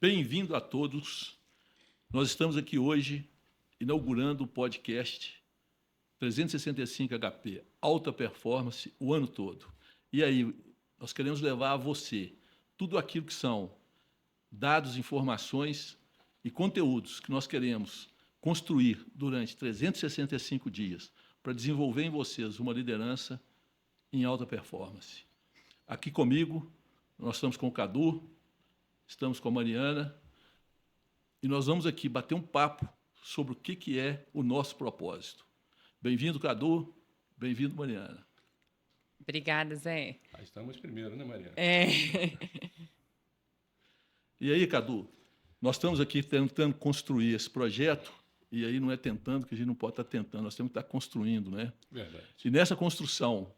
Bem-vindo a todos. Nós estamos aqui hoje inaugurando o podcast 365 HP, Alta Performance, o ano todo. E aí, nós queremos levar a você tudo aquilo que são dados, informações e conteúdos que nós queremos construir durante 365 dias para desenvolver em vocês uma liderança em alta performance. Aqui comigo, nós estamos com o Cadu, estamos com a Mariana, e nós vamos aqui bater um papo sobre o que é o nosso propósito. Bem-vindo, Cadu. Bem-vindo, Mariana. Obrigada, Zé. Estamos primeiro, né, Mariana? E aí, Cadu, nós estamos aqui tentando construir esse projeto, e aí não é tentando, que a gente não pode estar tentando, nós temos que estar construindo, né? Verdade. E nessa construção,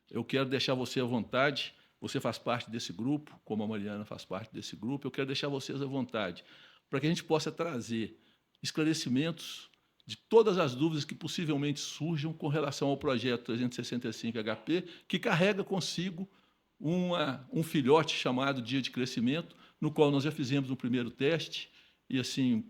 eu quero deixar você à vontade. Você faz parte desse grupo, como a Mariana faz parte desse grupo. Eu quero deixar vocês à vontade para que a gente possa trazer esclarecimentos de todas as dúvidas que possivelmente surjam com relação ao projeto 365 HP, que carrega consigo um filhote chamado Dia de Crescimento, no qual nós já fizemos um primeiro teste e, assim,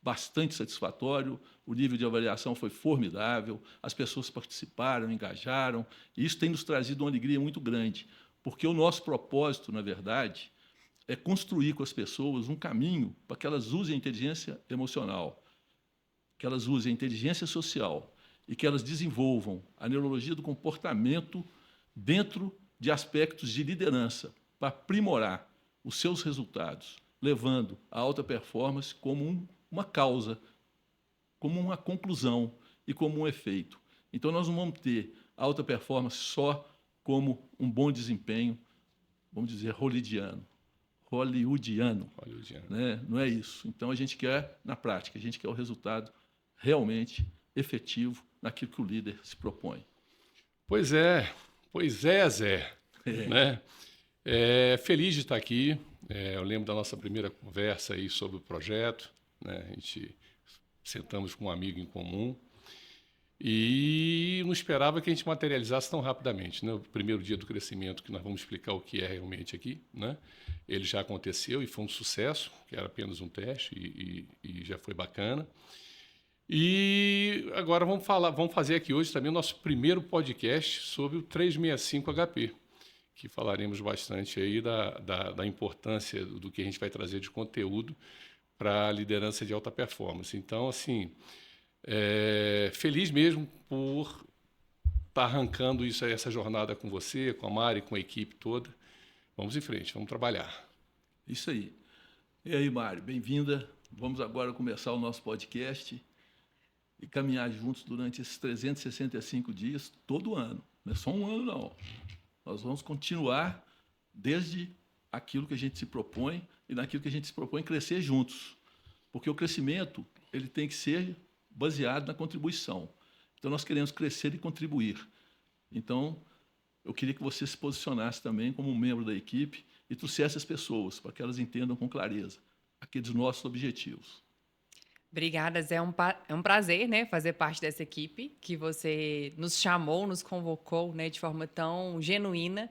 bastante satisfatório. O nível de avaliação foi formidável, as pessoas participaram, engajaram, e isso tem nos trazido uma alegria muito grande, porque o nosso propósito, na verdade, é construir com as pessoas um caminho para que elas usem a inteligência emocional, que elas usem a inteligência social e que elas desenvolvam a neurologia do comportamento dentro de aspectos de liderança para aprimorar os seus resultados, levando a alta performance como uma causa, como uma conclusão e como um efeito. Então, nós não vamos ter a alta performance só como um bom desempenho, vamos dizer, hollywoodiano, né? Não é isso. Então, a gente quer, na prática, a gente quer o resultado realmente efetivo naquilo que o líder se propõe. Pois é, Zé. Né? Feliz de estar aqui. Eu lembro da nossa primeira conversa aí sobre o projeto, né? A gente sentamos com um amigo em comum e não esperava que a gente materializasse tão rapidamente, né? O primeiro dia do crescimento, que nós vamos explicar o que é realmente aqui, né? Ele já aconteceu e foi um sucesso, que era apenas um teste e já foi bacana. E agora vamos fazer aqui hoje também o nosso primeiro podcast sobre o 365 HP, que falaremos bastante aí da importância do que a gente vai trazer de conteúdo para a liderança de alta performance. Então, assim, feliz mesmo por estar arrancando essa jornada com você, com a Mari, com a equipe toda. Vamos em frente, vamos trabalhar. Isso aí. E aí, Mari, bem-vinda. Vamos agora começar o nosso podcast e caminhar juntos durante esses 365 dias, todo ano. Não é só um ano, não. Nós vamos continuar desde aquilo que a gente se propõe e naquilo que a gente se propõe crescer juntos. Porque o crescimento ele tem que ser baseado na contribuição. Então, nós queremos crescer e contribuir. Então, eu queria que você se posicionasse também como um membro da equipe e trouxesse as pessoas para que elas entendam com clareza aqueles nossos objetivos. Obrigada, Zé. É um prazer, né, fazer parte dessa equipe que você nos chamou, nos convocou, né, de forma tão genuína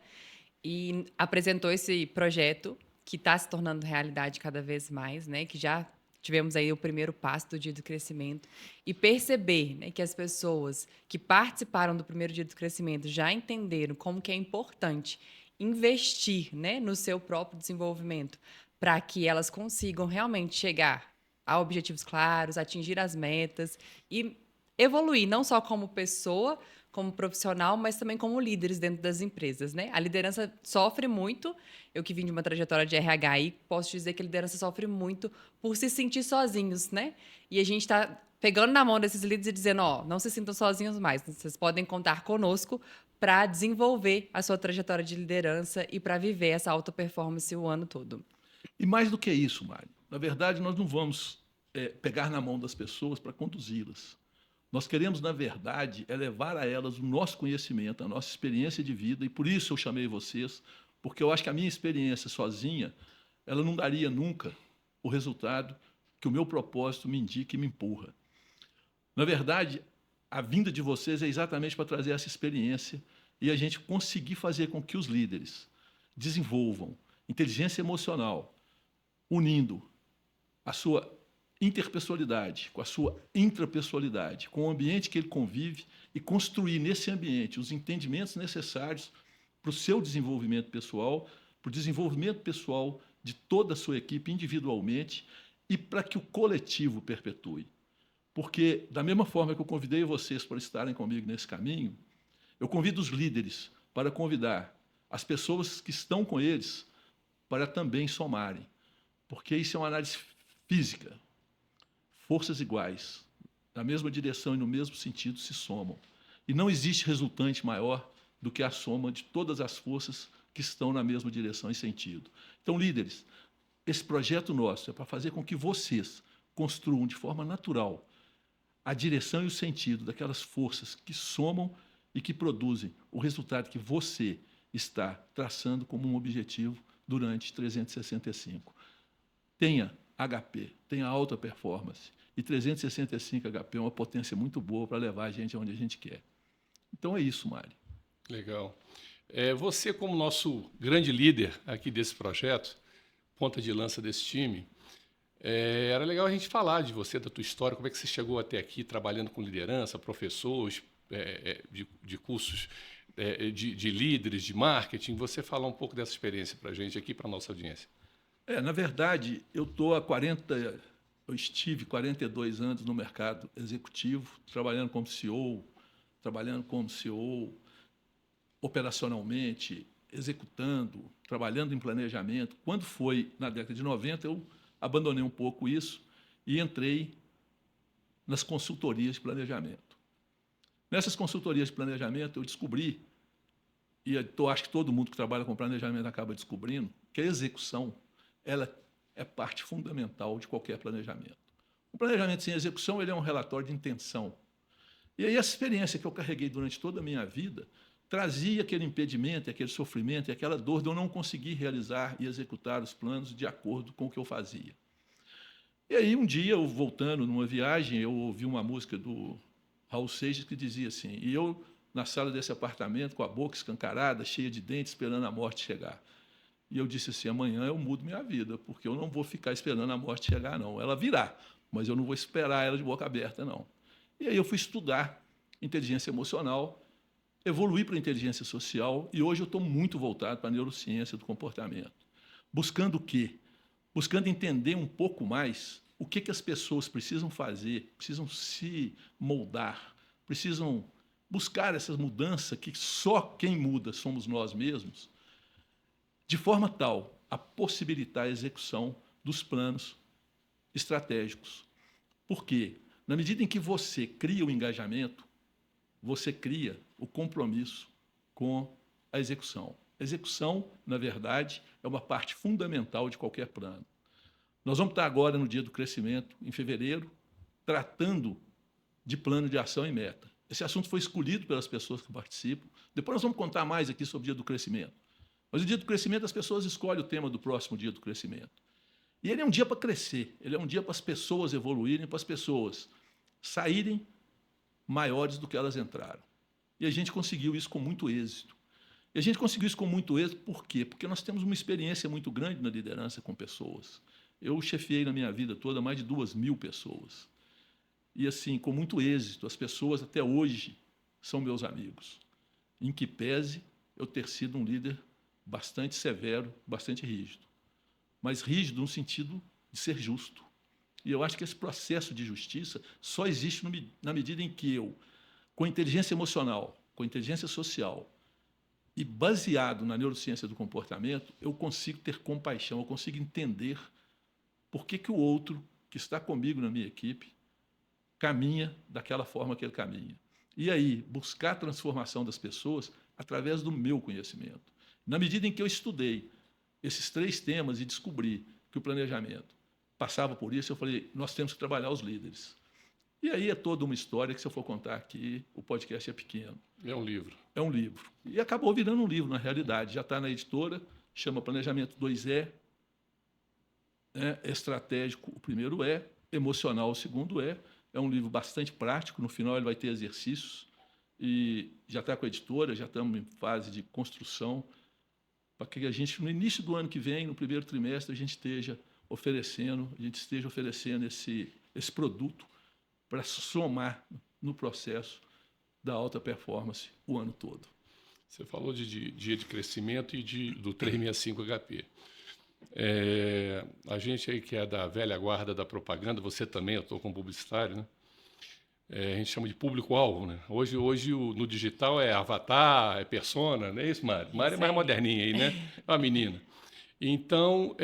e apresentou esse projeto que está se tornando realidade cada vez mais, né, que já tivemos aí o primeiro passo do Dia do Crescimento e perceber, né, que as pessoas que participaram do primeiro Dia do Crescimento já entenderam como que é importante investir, né, no seu próprio desenvolvimento para que elas consigam realmente chegar a objetivos claros, atingir as metas e evoluir, não só como pessoa, como profissional, mas também como líderes dentro das empresas, né? A liderança sofre muito. Eu que vim de uma trajetória de RH aí, posso dizer que a liderança sofre muito por se sentir sozinhos, né? E a gente está pegando na mão desses líderes e dizendo, não se sintam sozinhos mais, vocês podem contar conosco para desenvolver a sua trajetória de liderança e para viver essa alta performance o ano todo. E mais do que isso, Mário, na verdade, nós não vamos pegar na mão das pessoas para conduzi-las. Nós queremos, na verdade, levar a elas o nosso conhecimento, a nossa experiência de vida, e por isso eu chamei vocês, porque eu acho que a minha experiência sozinha, ela não daria nunca o resultado que o meu propósito me indica e me empurra. Na verdade, a vinda de vocês é exatamente para trazer essa experiência e a gente conseguir fazer com que os líderes desenvolvam inteligência emocional, unindo a sua interpessoalidade, com a sua intrapessoalidade, com o ambiente que ele convive e construir nesse ambiente os entendimentos necessários para o seu desenvolvimento pessoal, para o desenvolvimento pessoal de toda a sua equipe individualmente e para que o coletivo perpetue. Porque, da mesma forma que eu convidei vocês para estarem comigo nesse caminho, eu convido os líderes para convidar as pessoas que estão com eles para também somarem. Porque isso é uma análise física. Forças iguais, na mesma direção e no mesmo sentido, se somam. E não existe resultante maior do que a soma de todas as forças que estão na mesma direção e sentido. Então, líderes, esse projeto nosso é para fazer com que vocês construam de forma natural a direção e o sentido daquelas forças que somam e que produzem o resultado que você está traçando como um objetivo durante 365. Tenha HP, tenha alta performance. E 365 HP é uma potência muito boa para levar a gente aonde a gente quer. Então é isso, Mário. Legal. Você, como nosso grande líder aqui desse projeto, ponta de lança desse time, era legal a gente falar de você, da tua história, como é que você chegou até aqui trabalhando com liderança, professores de cursos de líderes, de marketing. Você falar um pouco dessa experiência para a gente aqui, para a nossa audiência. Na verdade, eu estive 42 anos no mercado executivo, trabalhando como CEO, operacionalmente, executando, trabalhando em planejamento. Quando foi na década de 90, eu abandonei um pouco isso e entrei nas consultorias de planejamento. Nessas consultorias de planejamento, eu descobri, e eu acho que todo mundo que trabalha com planejamento acaba descobrindo, que a execução ela é parte fundamental de qualquer planejamento. O planejamento sem execução ele é um relatório de intenção. E aí a experiência que eu carreguei durante toda a minha vida trazia aquele impedimento, aquele sofrimento e aquela dor de eu não conseguir realizar e executar os planos de acordo com o que eu fazia. E aí um dia, eu voltando numa viagem, eu ouvi uma música do Raul Seixas que dizia assim, e eu na sala desse apartamento com a boca escancarada, cheia de dentes, esperando a morte chegar. E eu disse assim, amanhã eu mudo minha vida, porque eu não vou ficar esperando a morte chegar, não. Ela virá, mas eu não vou esperar ela de boca aberta, não. E aí eu fui estudar inteligência emocional, evoluí para a inteligência social, e hoje eu estou muito voltado para a neurociência do comportamento. Buscando o quê? Buscando entender um pouco mais o que as pessoas precisam fazer, precisam se moldar, precisam buscar essa mudança que só quem muda somos nós mesmos, de forma tal a possibilitar a execução dos planos estratégicos. Por quê? Na medida em que você cria o engajamento, você cria o compromisso com a execução. A execução, na verdade, é uma parte fundamental de qualquer plano. Nós vamos estar agora no Dia do Crescimento, em fevereiro, tratando de plano de ação e meta. Esse assunto foi escolhido pelas pessoas que participam. Depois nós vamos contar mais aqui sobre o Dia do Crescimento. Mas o Dia do Crescimento, as pessoas escolhem o tema do próximo Dia do Crescimento. E ele é um dia para crescer, ele é um dia para as pessoas evoluírem, para as pessoas saírem maiores do que elas entraram. E a gente conseguiu isso com muito êxito. E a gente conseguiu isso com muito êxito por quê? Porque nós temos uma experiência muito grande na liderança com pessoas. Eu chefiei na minha vida toda mais de 2.000 pessoas. E assim, com muito êxito, as pessoas até hoje são meus amigos. Em que pese eu ter sido um líder bastante severo, bastante rígido. Mas rígido no sentido de ser justo. E eu acho que esse processo de justiça só existe na medida em que eu, com inteligência emocional, com inteligência social e baseado na neurociência do comportamento, eu consigo ter compaixão, eu consigo entender por que o outro que está comigo na minha equipe caminha daquela forma que ele caminha. E aí, buscar a transformação das pessoas através do meu conhecimento. Na medida em que eu estudei esses 3 temas e descobri que o planejamento passava por isso, eu falei, nós temos que trabalhar os líderes. E aí é toda uma história que, se eu for contar aqui, o podcast é pequeno. É um livro. É um livro. E acabou virando um livro, na realidade. Já está na editora, chama Planejamento 2E, estratégico, o primeiro emocional, o segundo é um livro bastante prático, no final ele vai ter exercícios, e já está com a editora, já estamos em fase de construção, para que a gente, no início do ano que vem, no primeiro trimestre, a gente esteja oferecendo, a gente esteja oferecendo esse produto para somar no processo da alta performance o ano todo. Você falou de dia de crescimento e do 365 HP. A gente aí que é da velha guarda da propaganda, você também, eu estou como publicitário, né? A gente chama de público-alvo, né? Hoje no digital é avatar, é persona, não é isso, Mari? Mari é mais moderninha aí, né? É uma menina. Então,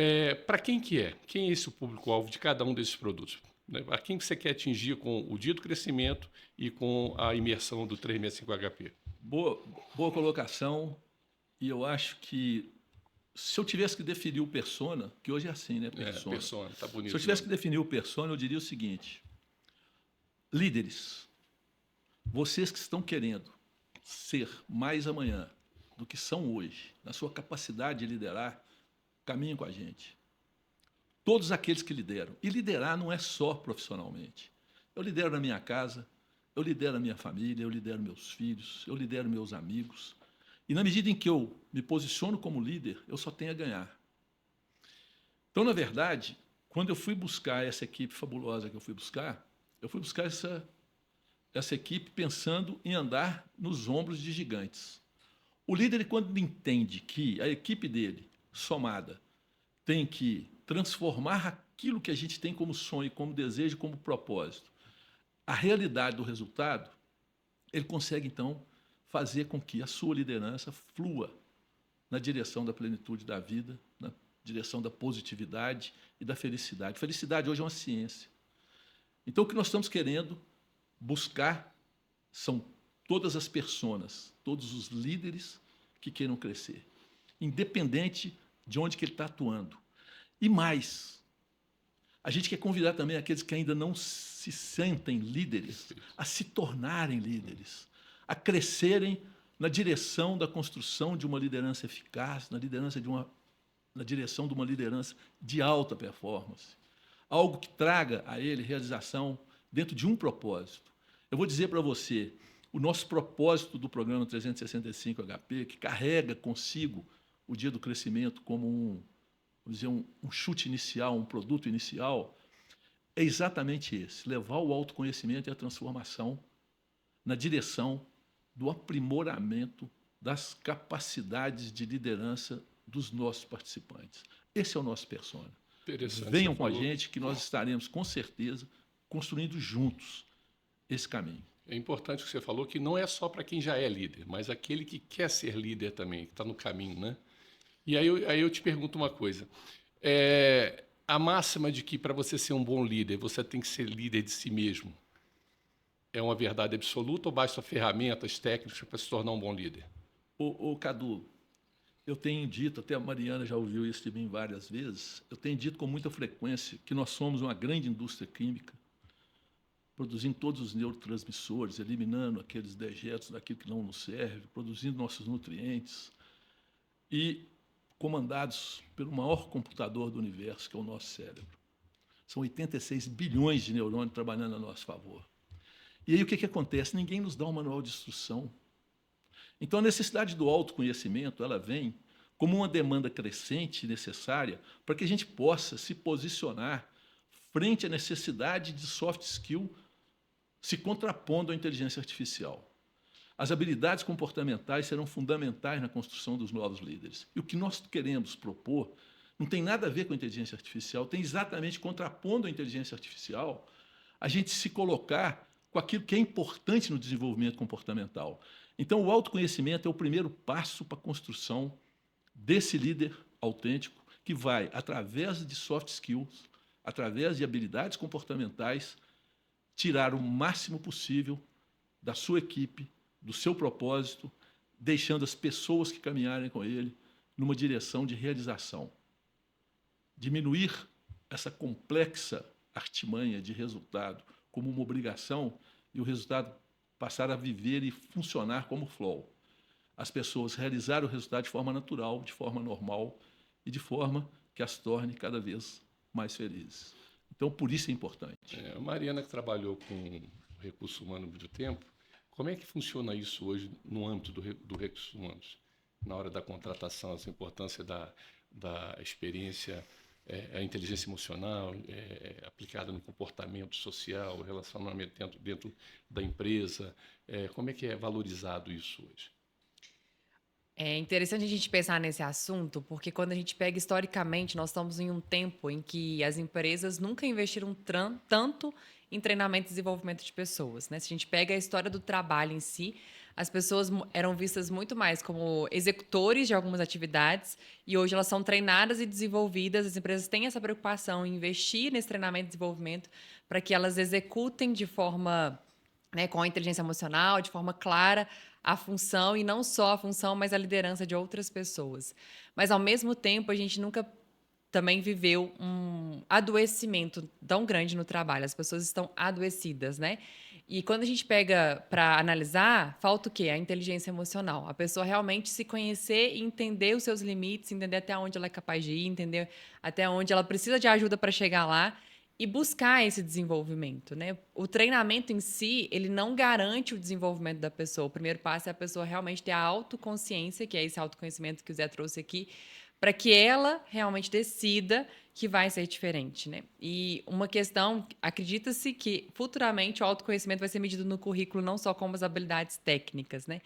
para quem que é? Quem é esse o público-alvo de cada um desses produtos? Né? A quem que você quer atingir com o dito crescimento e com a imersão do 365 HP? Boa colocação. E eu acho que se eu tivesse que definir o persona, que hoje é assim, né? Persona. Persona, tá bonito. Se eu tivesse que definir o persona, eu diria o seguinte: líderes, vocês que estão querendo ser mais amanhã do que são hoje, na sua capacidade de liderar, caminhem com a gente. Todos aqueles que lideram. E liderar não é só profissionalmente. Eu lidero na minha casa, eu lidero a minha família, eu lidero meus filhos, eu lidero meus amigos. E na medida em que eu me posiciono como líder, eu só tenho a ganhar. Então, na verdade, quando eu fui buscar essa equipe fabulosa que eu fui buscar essa equipe pensando em andar nos ombros de gigantes. O líder, quando entende que a equipe dele, somada, tem que transformar aquilo que a gente tem como sonho, como desejo, como propósito, a realidade do resultado, ele consegue, então, fazer com que a sua liderança flua na direção da plenitude da vida, na direção da positividade e da felicidade. Felicidade hoje é uma ciência. Então, o que nós estamos querendo buscar são todas as personas, todos os líderes que queiram crescer, independente de onde que ele está atuando. E mais, a gente quer convidar também aqueles que ainda não se sentem líderes a se tornarem líderes, a crescerem na direção da construção de uma liderança eficaz, na direção de uma liderança de alta performance. Algo que traga a ele realização dentro de um propósito. Eu vou dizer para você, o nosso propósito do programa 365 HP, que carrega consigo o Dia do Crescimento como um chute inicial, um produto inicial, é exatamente esse: levar o autoconhecimento e a transformação na direção do aprimoramento das capacidades de liderança dos nossos participantes. Esse é o nosso persona. Venham com a gente que nós estaremos, com certeza, construindo juntos esse caminho. É importante o que você falou, que não é só para quem já é líder, mas aquele que quer ser líder também, que está no caminho, né? E aí eu te pergunto uma coisa. A máxima de que para você ser um bom líder, você tem que ser líder de si mesmo, é uma verdade absoluta ou basta ferramentas técnicas para se tornar um bom líder? Cadu, eu tenho dito, até a Mariana já ouviu isso de mim várias vezes, eu tenho dito com muita frequência que nós somos uma grande indústria química, produzindo todos os neurotransmissores, eliminando aqueles dejetos daquilo que não nos serve, produzindo nossos nutrientes e comandados pelo maior computador do universo, que é o nosso cérebro. São 86 bilhões de neurônios trabalhando a nosso favor. E aí o que acontece? Ninguém nos dá um manual de instrução. Então a necessidade do autoconhecimento, ela vem como uma demanda crescente e necessária para que a gente possa se posicionar frente à necessidade de soft skill se contrapondo à inteligência artificial. As habilidades comportamentais serão fundamentais na construção dos novos líderes. E o que nós queremos propor não tem nada a ver com a inteligência artificial, tem exatamente contrapondo a inteligência artificial a gente se colocar com aquilo que é importante no desenvolvimento comportamental. Então, o autoconhecimento é o primeiro passo para a construção desse líder autêntico que vai, através de soft skills, através de habilidades comportamentais, tirar o máximo possível da sua equipe, do seu propósito, deixando as pessoas que caminharem com ele numa direção de realização. Diminuir essa complexa artimanha de resultado como uma obrigação e o resultado passar a viver e funcionar como flow. As pessoas realizarem o resultado de forma natural, de forma normal e de forma que as torne cada vez mais felizes. Então, por isso é importante. A Mariana, que trabalhou com recurso humano há muito tempo, como é que funciona isso hoje no âmbito do recursos humanos? Na hora da contratação, essa importância da experiência a inteligência emocional aplicada no comportamento social, o relacionamento dentro da empresa? Como é que é valorizado isso hoje? É interessante a gente pensar nesse assunto, porque quando a gente pega historicamente, nós estamos em um tempo em que as empresas nunca investiram tanto em treinamento e desenvolvimento de pessoas, né? Se a gente pega a história do trabalho em si, as pessoas eram vistas muito mais como executores de algumas atividades e hoje elas são treinadas e desenvolvidas. As empresas têm essa preocupação em investir nesse treinamento e desenvolvimento para que elas executem de forma, né, com a inteligência emocional, de forma clara, a função, e não só a função, mas a liderança de outras pessoas. Mas, ao mesmo tempo, a gente nunca também viveu um adoecimento tão grande no trabalho. As pessoas estão adoecidas, né? E quando a gente pega para analisar, falta o quê? A inteligência emocional. A pessoa realmente se conhecer e entender os seus limites, entender até onde ela é capaz de ir, entender até onde ela precisa de ajuda para chegar lá e buscar esse desenvolvimento, né? O treinamento em si, ele não garante o desenvolvimento da pessoa. O primeiro passo é a pessoa realmente ter a autoconsciência, que é esse autoconhecimento que o Zé trouxe aqui, para que ela realmente decida que vai ser diferente, né? E uma questão, acredita-se que futuramente o autoconhecimento vai ser medido no currículo não só como as habilidades técnicas, né?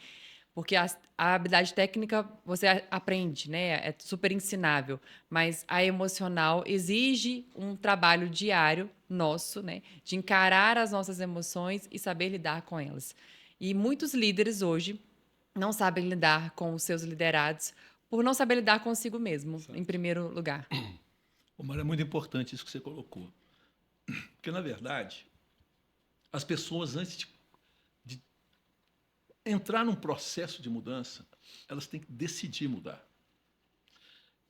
Porque a habilidade técnica você aprende, né? É super ensinável. Mas a emocional exige um trabalho diário nosso, né? De encarar as nossas emoções e saber lidar com elas. E muitos líderes hoje não sabem lidar com os seus liderados por não saber lidar consigo mesmo, em Exato. primeiro lugar. Mas é muito importante isso que você colocou. Porque, na verdade, as pessoas, antes de entrar num processo de mudança, elas têm que decidir mudar.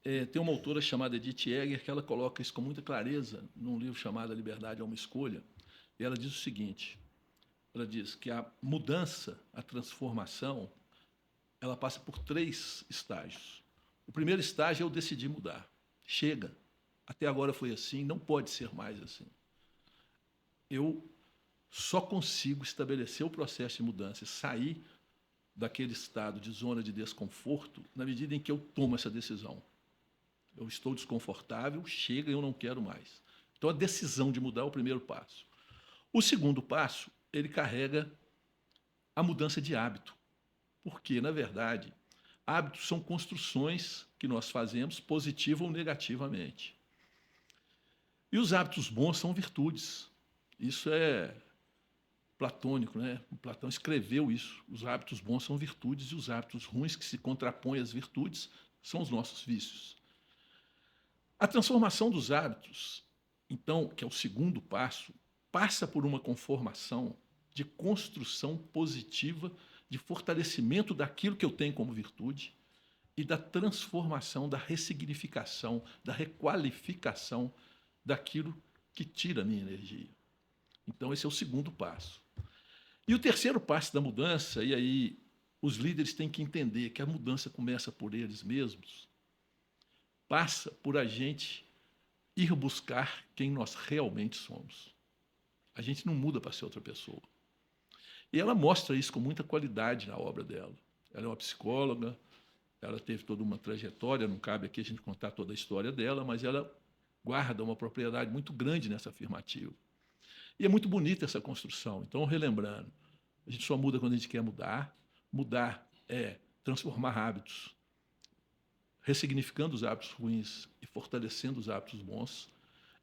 Tem uma autora chamada Edith Eger que ela coloca isso com muita clareza num livro chamado A Liberdade é uma Escolha. E ela diz o seguinte, ela diz que a mudança, a transformação, ela passa por 3 estágios. O primeiro estágio é eu decidir mudar. Chega. Até agora foi assim, não pode ser mais assim. Eu só consigo estabelecer o processo de mudança e sair daquele estado de zona de desconforto na medida em que eu tomo essa decisão. Eu estou desconfortável, chega, eu não quero mais. Então, a decisão de mudar é o primeiro passo. O segundo passo, ele carrega a mudança de hábito. Porque, na verdade, hábitos são construções que nós fazemos, positiva ou negativamente. E os hábitos bons são virtudes. Isso é platônico, né? O Platão escreveu isso. Os hábitos bons são virtudes e os hábitos ruins que se contrapõem às virtudes são os nossos vícios. A transformação dos hábitos, então, que é o segundo passo, passa por uma conformação de construção positiva, de fortalecimento daquilo que eu tenho como virtude e da transformação, da ressignificação, da requalificação daquilo que tira a minha energia. Então, esse é o segundo passo. E o terceiro passo da mudança, e aí os líderes têm que entender que a mudança começa por eles mesmos, passa por a gente ir buscar quem nós realmente somos. A gente não muda para ser outra pessoa. E ela mostra isso com muita qualidade na obra dela. Ela é uma psicóloga, ela teve toda uma trajetória, não cabe aqui a gente contar toda a história dela, mas ela guarda uma propriedade muito grande nessa afirmativa. E é muito bonita essa construção. Então, relembrando, a gente só muda quando a gente quer mudar. Mudar é transformar hábitos, ressignificando os hábitos ruins e fortalecendo os hábitos bons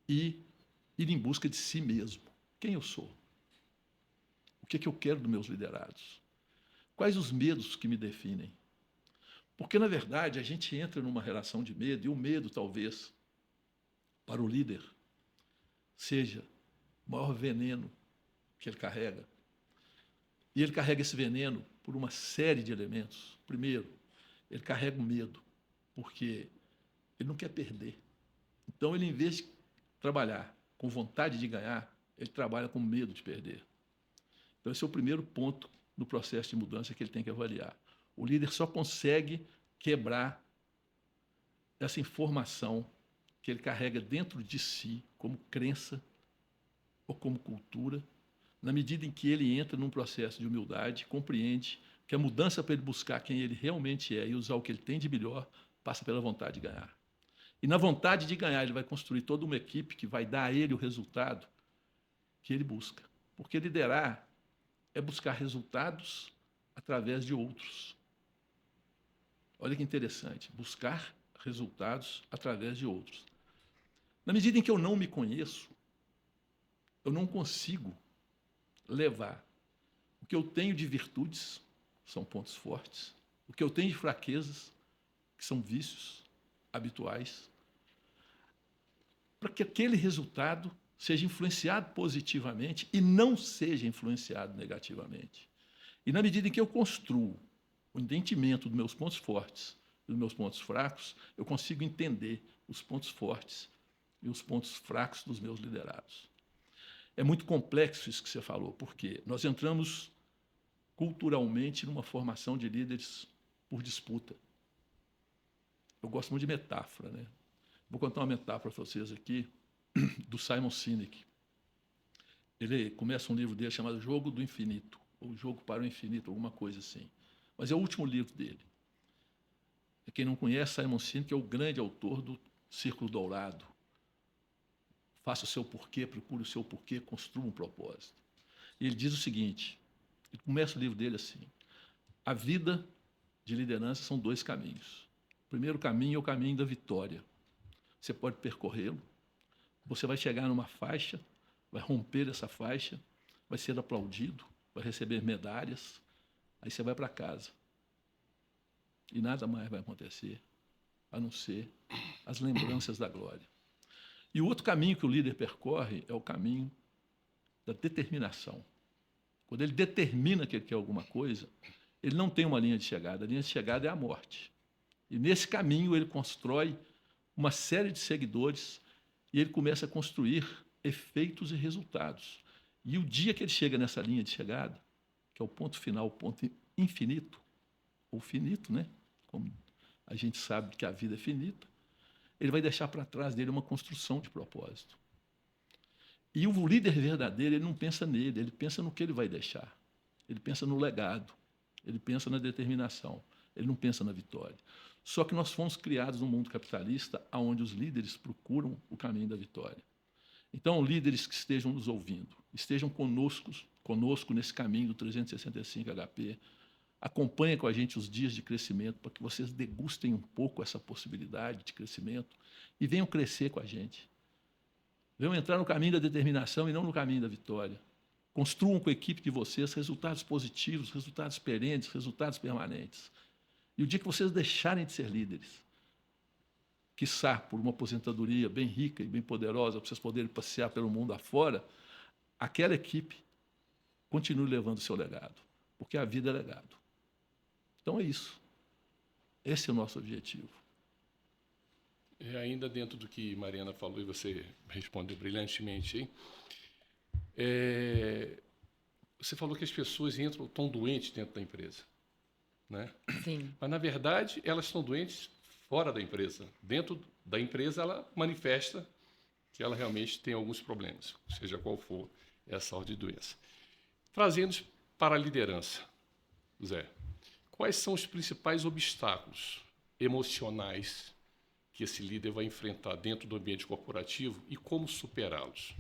e ir em busca de si mesmo. Quem eu sou? O que eu quero dos meus liderados? Quais os medos que me definem? Porque, na verdade, a gente entra numa relação de medo, e o medo, talvez, para o líder, seja o maior veneno que ele carrega. E ele carrega esse veneno por uma série de elementos. Primeiro, ele carrega o medo, porque ele não quer perder. Então, ele, em vez de trabalhar com vontade de ganhar, ele trabalha com medo de perder. Então, esse é o primeiro ponto do processo de mudança que ele tem que avaliar. O líder só consegue quebrar essa informação que ele carrega dentro de si como crença ou como cultura, na medida em que ele entra num processo de humildade, compreende que a mudança para ele buscar quem ele realmente é e usar o que ele tem de melhor passa pela vontade de ganhar. E na vontade de ganhar, ele vai construir toda uma equipe que vai dar a ele o resultado que ele busca. Porque liderar é buscar resultados através de outros. Olha que interessante, buscar resultados através de outros. Na medida em que eu não me conheço, eu não consigo levar o que eu tenho de virtudes, são pontos fortes, o que eu tenho de fraquezas, que são vícios habituais, para que aquele resultado seja influenciado positivamente e não seja influenciado negativamente. E na medida em que eu construo o entendimento dos meus pontos fortes e dos meus pontos fracos, eu consigo entender os pontos fortes e os pontos fracos dos meus liderados. É muito complexo isso que você falou, porque nós entramos culturalmente numa formação de líderes por disputa. Eu gosto muito de metáfora, né? Vou contar uma metáfora para vocês aqui do Simon Sinek. Ele começa um livro dele chamado Jogo do Infinito, ou Jogo para o Infinito, alguma coisa assim. Mas é o último livro dele. Quem não conhece, Simon Sinek é o grande autor do Círculo Dourado. Faça o seu porquê, procure o seu porquê, construa um propósito. E ele diz o seguinte, ele começa o livro dele assim, a vida de liderança são 2 caminhos. O primeiro caminho é o caminho da vitória. Você pode percorrê-lo, você vai chegar numa faixa, vai romper essa faixa, vai ser aplaudido, vai receber medalhas, aí você vai para casa. E nada mais vai acontecer, a não ser as lembranças da glória. E o outro caminho que o líder percorre é o caminho da determinação. Quando ele determina que ele quer alguma coisa, ele não tem uma linha de chegada. A linha de chegada é a morte. E nesse caminho ele constrói uma série de seguidores e ele começa a construir efeitos e resultados. E o dia que ele chega nessa linha de chegada, que é o ponto final, o ponto infinito, ou finito, né? Como a gente sabe que a vida é finita, ele vai deixar para trás dele uma construção de propósito. E o líder verdadeiro, ele não pensa nele, ele pensa no que ele vai deixar. Ele pensa no legado, ele pensa na determinação, ele não pensa na vitória. Só que nós fomos criados num mundo capitalista onde os líderes procuram o caminho da vitória. Então, líderes que estejam nos ouvindo, estejam conosco nesse caminho do 365 HP, acompanhem com a gente os dias de crescimento para que vocês degustem um pouco essa possibilidade de crescimento e venham crescer com a gente. Venham entrar no caminho da determinação e não no caminho da vitória. Construam com a equipe de vocês resultados positivos, resultados perenes, resultados permanentes. E o dia que vocês deixarem de ser líderes, quiçá por uma aposentadoria bem rica e bem poderosa, para vocês poderem passear pelo mundo afora, aquela equipe continue levando o seu legado, porque a vida é legado. Então é isso. Esse é o nosso objetivo. E ainda dentro do que Mariana falou, e você respondeu brilhantemente, hein? Você falou que as pessoas estão doentes dentro da empresa, né? Sim. Mas, na verdade, elas estão doentes fora da empresa. Dentro da empresa, ela manifesta que ela realmente tem alguns problemas, seja qual for essa ordem de doença. Trazendo para a liderança, Zé, quais são os principais obstáculos emocionais que esse líder vai enfrentar dentro do ambiente corporativo e como superá-los?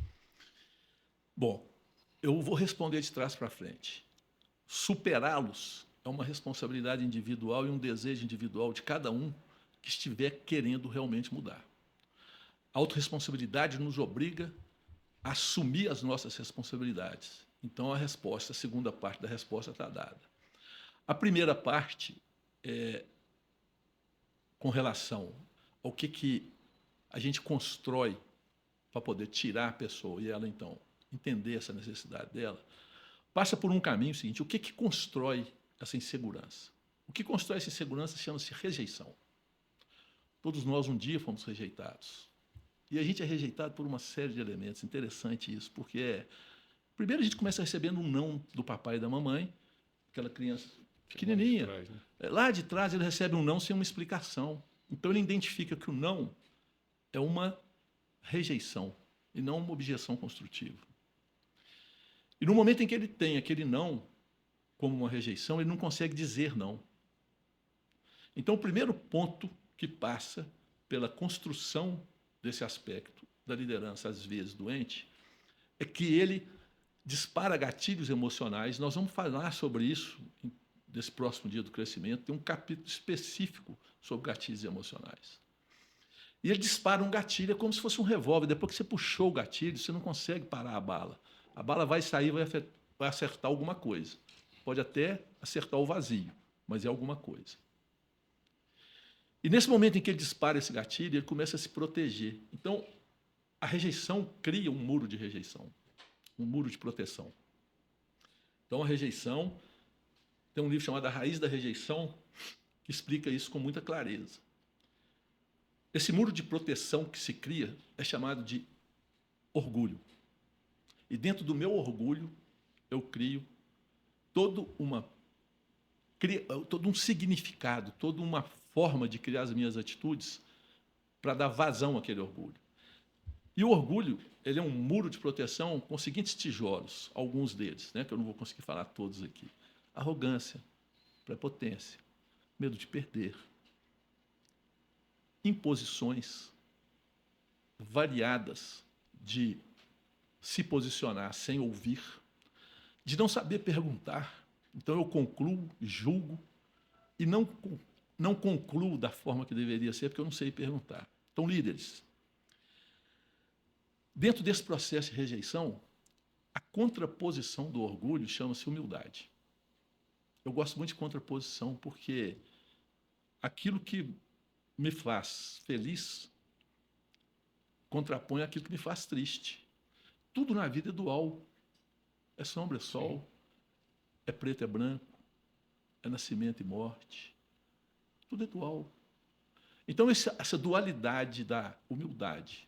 Bom, eu vou responder de trás para frente. Superá-los é uma responsabilidade individual e um desejo individual de cada um que estiver querendo realmente mudar. A autorresponsabilidade nos obriga a assumir as nossas responsabilidades. Então, a segunda parte da resposta está dada. A primeira parte é com relação ao que a gente constrói para poder tirar a pessoa e ela, então, entender essa necessidade dela, passa por um caminho seguinte, o que constrói essa insegurança? O que constrói essa insegurança chama-se rejeição. Todos nós um dia fomos rejeitados. E a gente é rejeitado por uma série de elementos. Interessante isso, porque primeiro a gente começa recebendo um não do papai e da mamãe, aquela criança pequenininha. Lá de trás ele recebe um não sem uma explicação. Então ele identifica que o não é uma rejeição e não uma objeção construtiva. E no momento em que ele tem aquele não como uma rejeição, ele não consegue dizer não. Então o primeiro ponto que passa pela construção desse aspecto da liderança, às vezes doente, é que ele dispara gatilhos emocionais. Nós vamos falar sobre isso nesse próximo dia do crescimento. Tem um capítulo específico sobre gatilhos emocionais. E ele dispara um gatilho, é como se fosse um revólver. Depois que você puxou o gatilho, você não consegue parar a bala. A bala vai sair, vai acertar alguma coisa. Pode até acertar o vazio, mas é alguma coisa. E nesse momento em que ele dispara esse gatilho, ele começa a se proteger. Então, a rejeição cria um muro de rejeição, um muro de proteção. Então, a rejeição, tem um livro chamado A Raiz da Rejeição, que explica isso com muita clareza. Esse muro de proteção que se cria é chamado de orgulho. E dentro do meu orgulho, eu crio todo um significado, toda uma forma de criar as minhas atitudes para dar vazão àquele orgulho. E o orgulho, ele é um muro de proteção com os seguintes tijolos, alguns deles, né, que eu não vou conseguir falar todos aqui. Arrogância, prepotência, medo de perder, imposições variadas de se posicionar sem ouvir, de não saber perguntar. Então eu concluo, julgo e não concluo da forma que deveria ser, porque eu não sei perguntar. Então, líderes, dentro desse processo de rejeição, a contraposição do orgulho chama-se humildade. Eu gosto muito de contraposição porque aquilo que me faz feliz contrapõe aquilo que me faz triste. Tudo na vida é dual. É sombra, é sol, é preto, é branco, é nascimento e morte. Tudo é dual. Então, essa dualidade da humildade,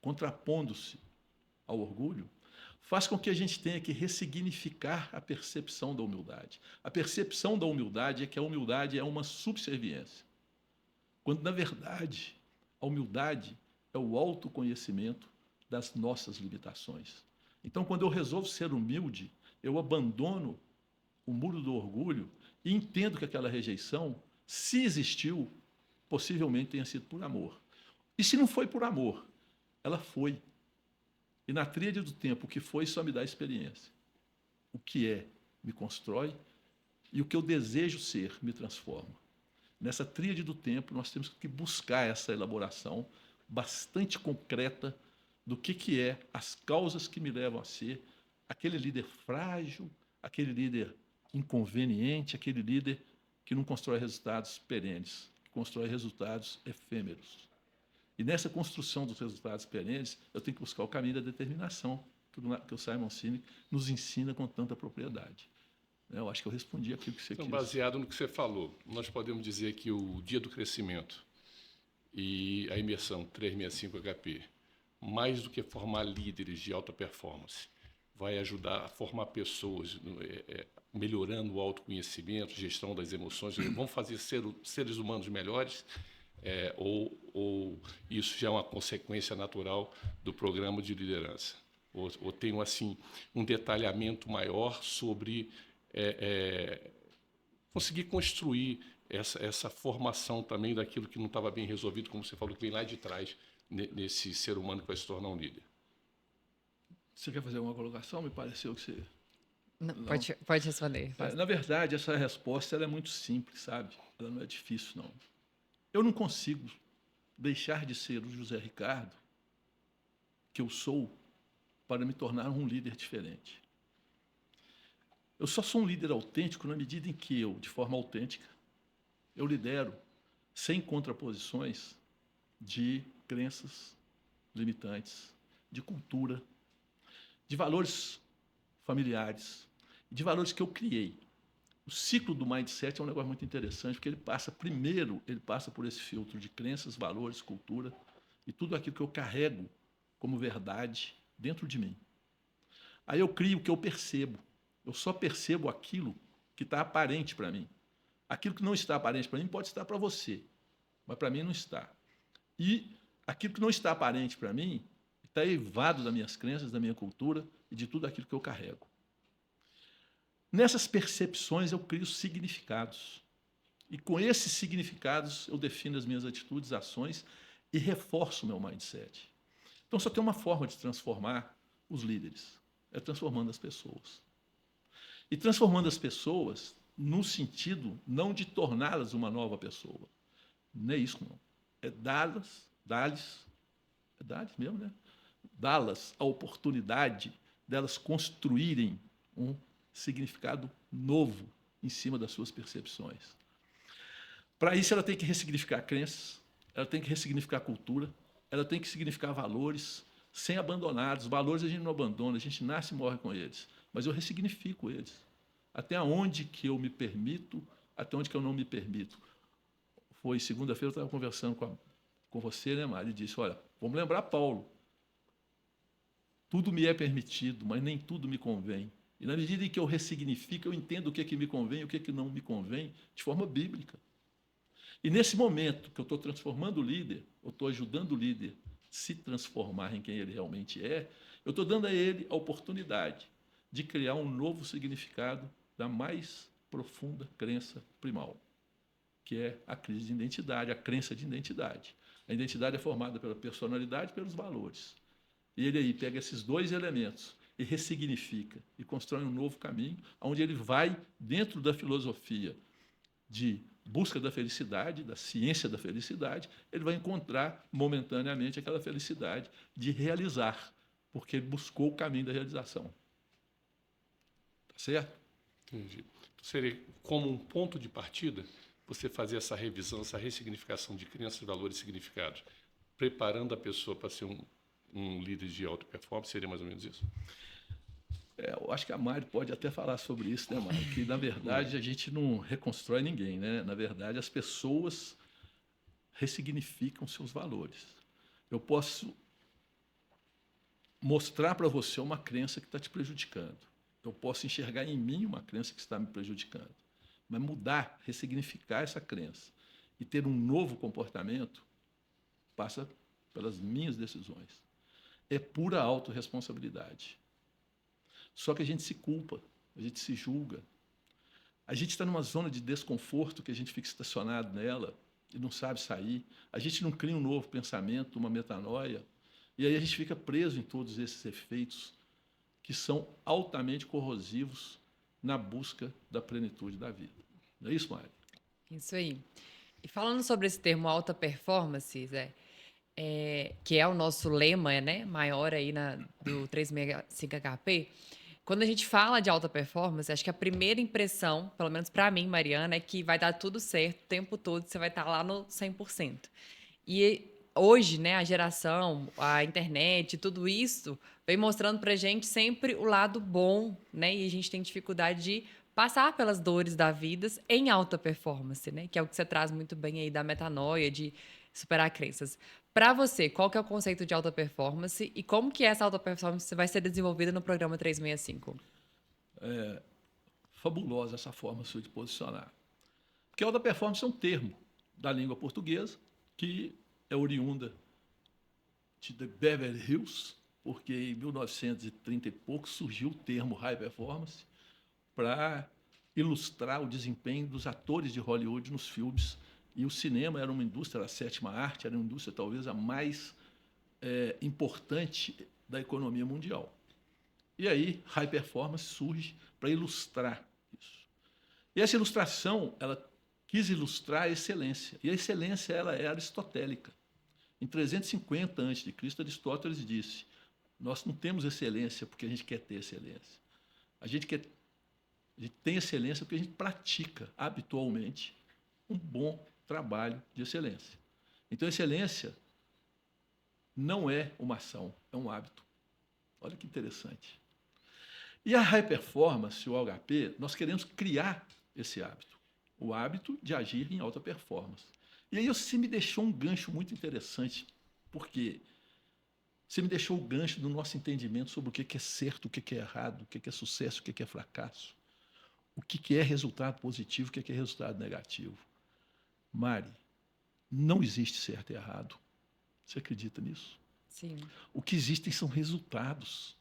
contrapondo-se ao orgulho, faz com que a gente tenha que ressignificar a percepção da humildade. A percepção da humildade é que a humildade é uma subserviência, quando, na verdade, a humildade é o autoconhecimento das nossas limitações. Então, quando eu resolvo ser humilde, eu abandono o muro do orgulho e entendo que aquela rejeição, se existiu, possivelmente tenha sido por amor. E se não foi por amor, ela foi. E na tríade do tempo, o que foi só me dá experiência. O que é me constrói e o que eu desejo ser me transforma. Nessa tríade do tempo, nós temos que buscar essa elaboração bastante concreta do que é as causas que me levam a ser aquele líder frágil, aquele líder inconveniente, aquele líder que não constrói resultados perenes, que constrói resultados efêmeros. E nessa construção dos resultados perenes, eu tenho que buscar o caminho da determinação, que o Simon Sinek nos ensina com tanta propriedade. Eu acho que eu respondi aquilo que você quis. Então, baseado no que você falou, nós podemos dizer que o Dia do Crescimento e a imersão 365 HP, mais do que formar líderes de alta performance, vai ajudar a formar pessoas, melhorando o autoconhecimento, gestão das emoções, vão fazer seres humanos melhores, ou isso já é uma consequência natural do programa de liderança? Ou tem assim, um detalhamento maior sobre conseguir construir essa formação também daquilo que não estava bem resolvido, como você falou, que vem lá de trás, nesse ser humano que vai se tornar um líder? Você quer fazer uma colocação? Me pareceu que você... Não, pode responder. Na verdade, essa resposta ela é muito simples, sabe? Ela não é difícil, não. Eu não consigo deixar de ser o José Ricardo que eu sou para me tornar um líder diferente. Eu só sou um líder autêntico na medida em que eu, de forma autêntica, eu lidero sem contraposições de crenças limitantes, de cultura, de valores familiares, de valores que eu criei. O ciclo do mindset é um negócio muito interessante, porque ele passa por esse filtro de crenças, valores, cultura e tudo aquilo que eu carrego como verdade dentro de mim. Aí eu crio o que eu percebo. Eu só percebo aquilo que está aparente para mim. Aquilo que não está aparente para mim pode estar para você, mas para mim não está. E aquilo que não está aparente para mim está eivado das minhas crenças, da minha cultura e de tudo aquilo que eu carrego. Nessas percepções eu crio significados. E com esses significados eu defino as minhas atitudes, ações e reforço o meu mindset. Então, só tem uma forma de transformar os líderes, é transformando as pessoas. E transformando as pessoas no sentido não de torná-las uma nova pessoa. Não é isso, não. É dar-lhes mesmo, né? Dá-las a oportunidade delas construírem um significado novo em cima das suas percepções. Para isso, ela tem que ressignificar crenças, ela tem que ressignificar cultura, ela tem que significar valores, sem abandonar. Os valores a gente não abandona, a gente nasce e morre com eles, mas eu ressignifico eles. Até onde que eu me permito, até onde que eu não me permito. Foi segunda-feira, eu estava conversando com você, né, Mari, e disse, olha, vamos lembrar Paulo. Tudo me é permitido, mas nem tudo me convém. E na medida em que eu ressignifico, eu entendo o que é que me convém e o que é que não me convém, de forma bíblica. E nesse momento que eu estou transformando o líder, eu estou ajudando o líder a se transformar em quem ele realmente é, eu estou dando a ele a oportunidade de criar um novo significado da mais profunda crença primal, que é a crise de identidade, a crença de identidade. A identidade é formada pela personalidade e pelos valores. E ele aí pega esses dois elementos e ressignifica e constrói um novo caminho, onde ele vai, dentro da filosofia de busca da felicidade, da ciência da felicidade, ele vai encontrar momentaneamente aquela felicidade de realizar, porque ele buscou o caminho da realização. Tá certo? Entendi. Então, seria como um ponto de partida você fazer essa revisão, essa ressignificação de crenças, valores e significados, preparando a pessoa para ser um líder de alta performance, seria mais ou menos isso? Eu acho que a Mari pode até falar sobre isso, né, Mari? Que, na verdade, a gente não reconstrói ninguém, né? Na verdade, as pessoas ressignificam seus valores. Eu posso mostrar para você uma crença que está te prejudicando. Eu posso enxergar em mim uma crença que está me prejudicando. Mas mudar, ressignificar essa crença e ter um novo comportamento passa pelas minhas decisões. É pura autorresponsabilidade. Só que a gente se culpa, a gente se julga. A gente está numa zona de desconforto que a gente fica estacionado nela e não sabe sair. A gente não cria um novo pensamento, uma metanoia. E aí a gente fica preso em todos esses efeitos que são altamente corrosivos na busca da plenitude da vida. Não é isso, Mari? Isso aí. E falando sobre esse termo alta performance, Zé, que é o nosso lema, né, maior aí do 365HP, quando a gente fala de alta performance, acho que a primeira impressão, pelo menos para mim, Mariana, é que vai dar tudo certo o tempo todo, você vai estar lá no 100%. E hoje, né, a geração, a internet, tudo isso vem mostrando para a gente sempre o lado bom, né? E a gente tem dificuldade de passar pelas dores da vida em alta performance, né? Que é o que você traz muito bem aí da metanoia, de superar crenças. Para você, qual que é o conceito de alta performance e como que essa alta performance vai ser desenvolvida no programa 365? Fabulosa essa forma sua de posicionar. Porque alta performance é um termo da língua portuguesa que é oriunda de Beverly Hills, porque em 1930 e pouco surgiu o termo high performance para ilustrar o desempenho dos atores de Hollywood nos filmes. E o cinema era uma indústria, a sétima arte, era uma indústria talvez a mais importante da economia mundial. E aí, high performance surge para ilustrar isso. E essa ilustração, ela quis ilustrar a excelência. E a excelência, ela é aristotélica. Em 350 a.C., Aristóteles disse, nós não temos excelência porque a gente quer ter excelência. A gente tem excelência porque a gente pratica habitualmente um bom trabalho de excelência. Então, excelência não é uma ação, é um hábito. Olha que interessante. E a high performance, o HP, nós queremos criar esse hábito, o hábito de agir em alta performance. E aí você me deixou um gancho muito interessante, porque você me deixou o gancho do nosso entendimento sobre o que é certo, o que é errado, o que é sucesso, o que é fracasso, o que é resultado positivo, o que é resultado negativo. Mari, não existe certo e errado. Você acredita nisso? Sim. O que existem são resultados.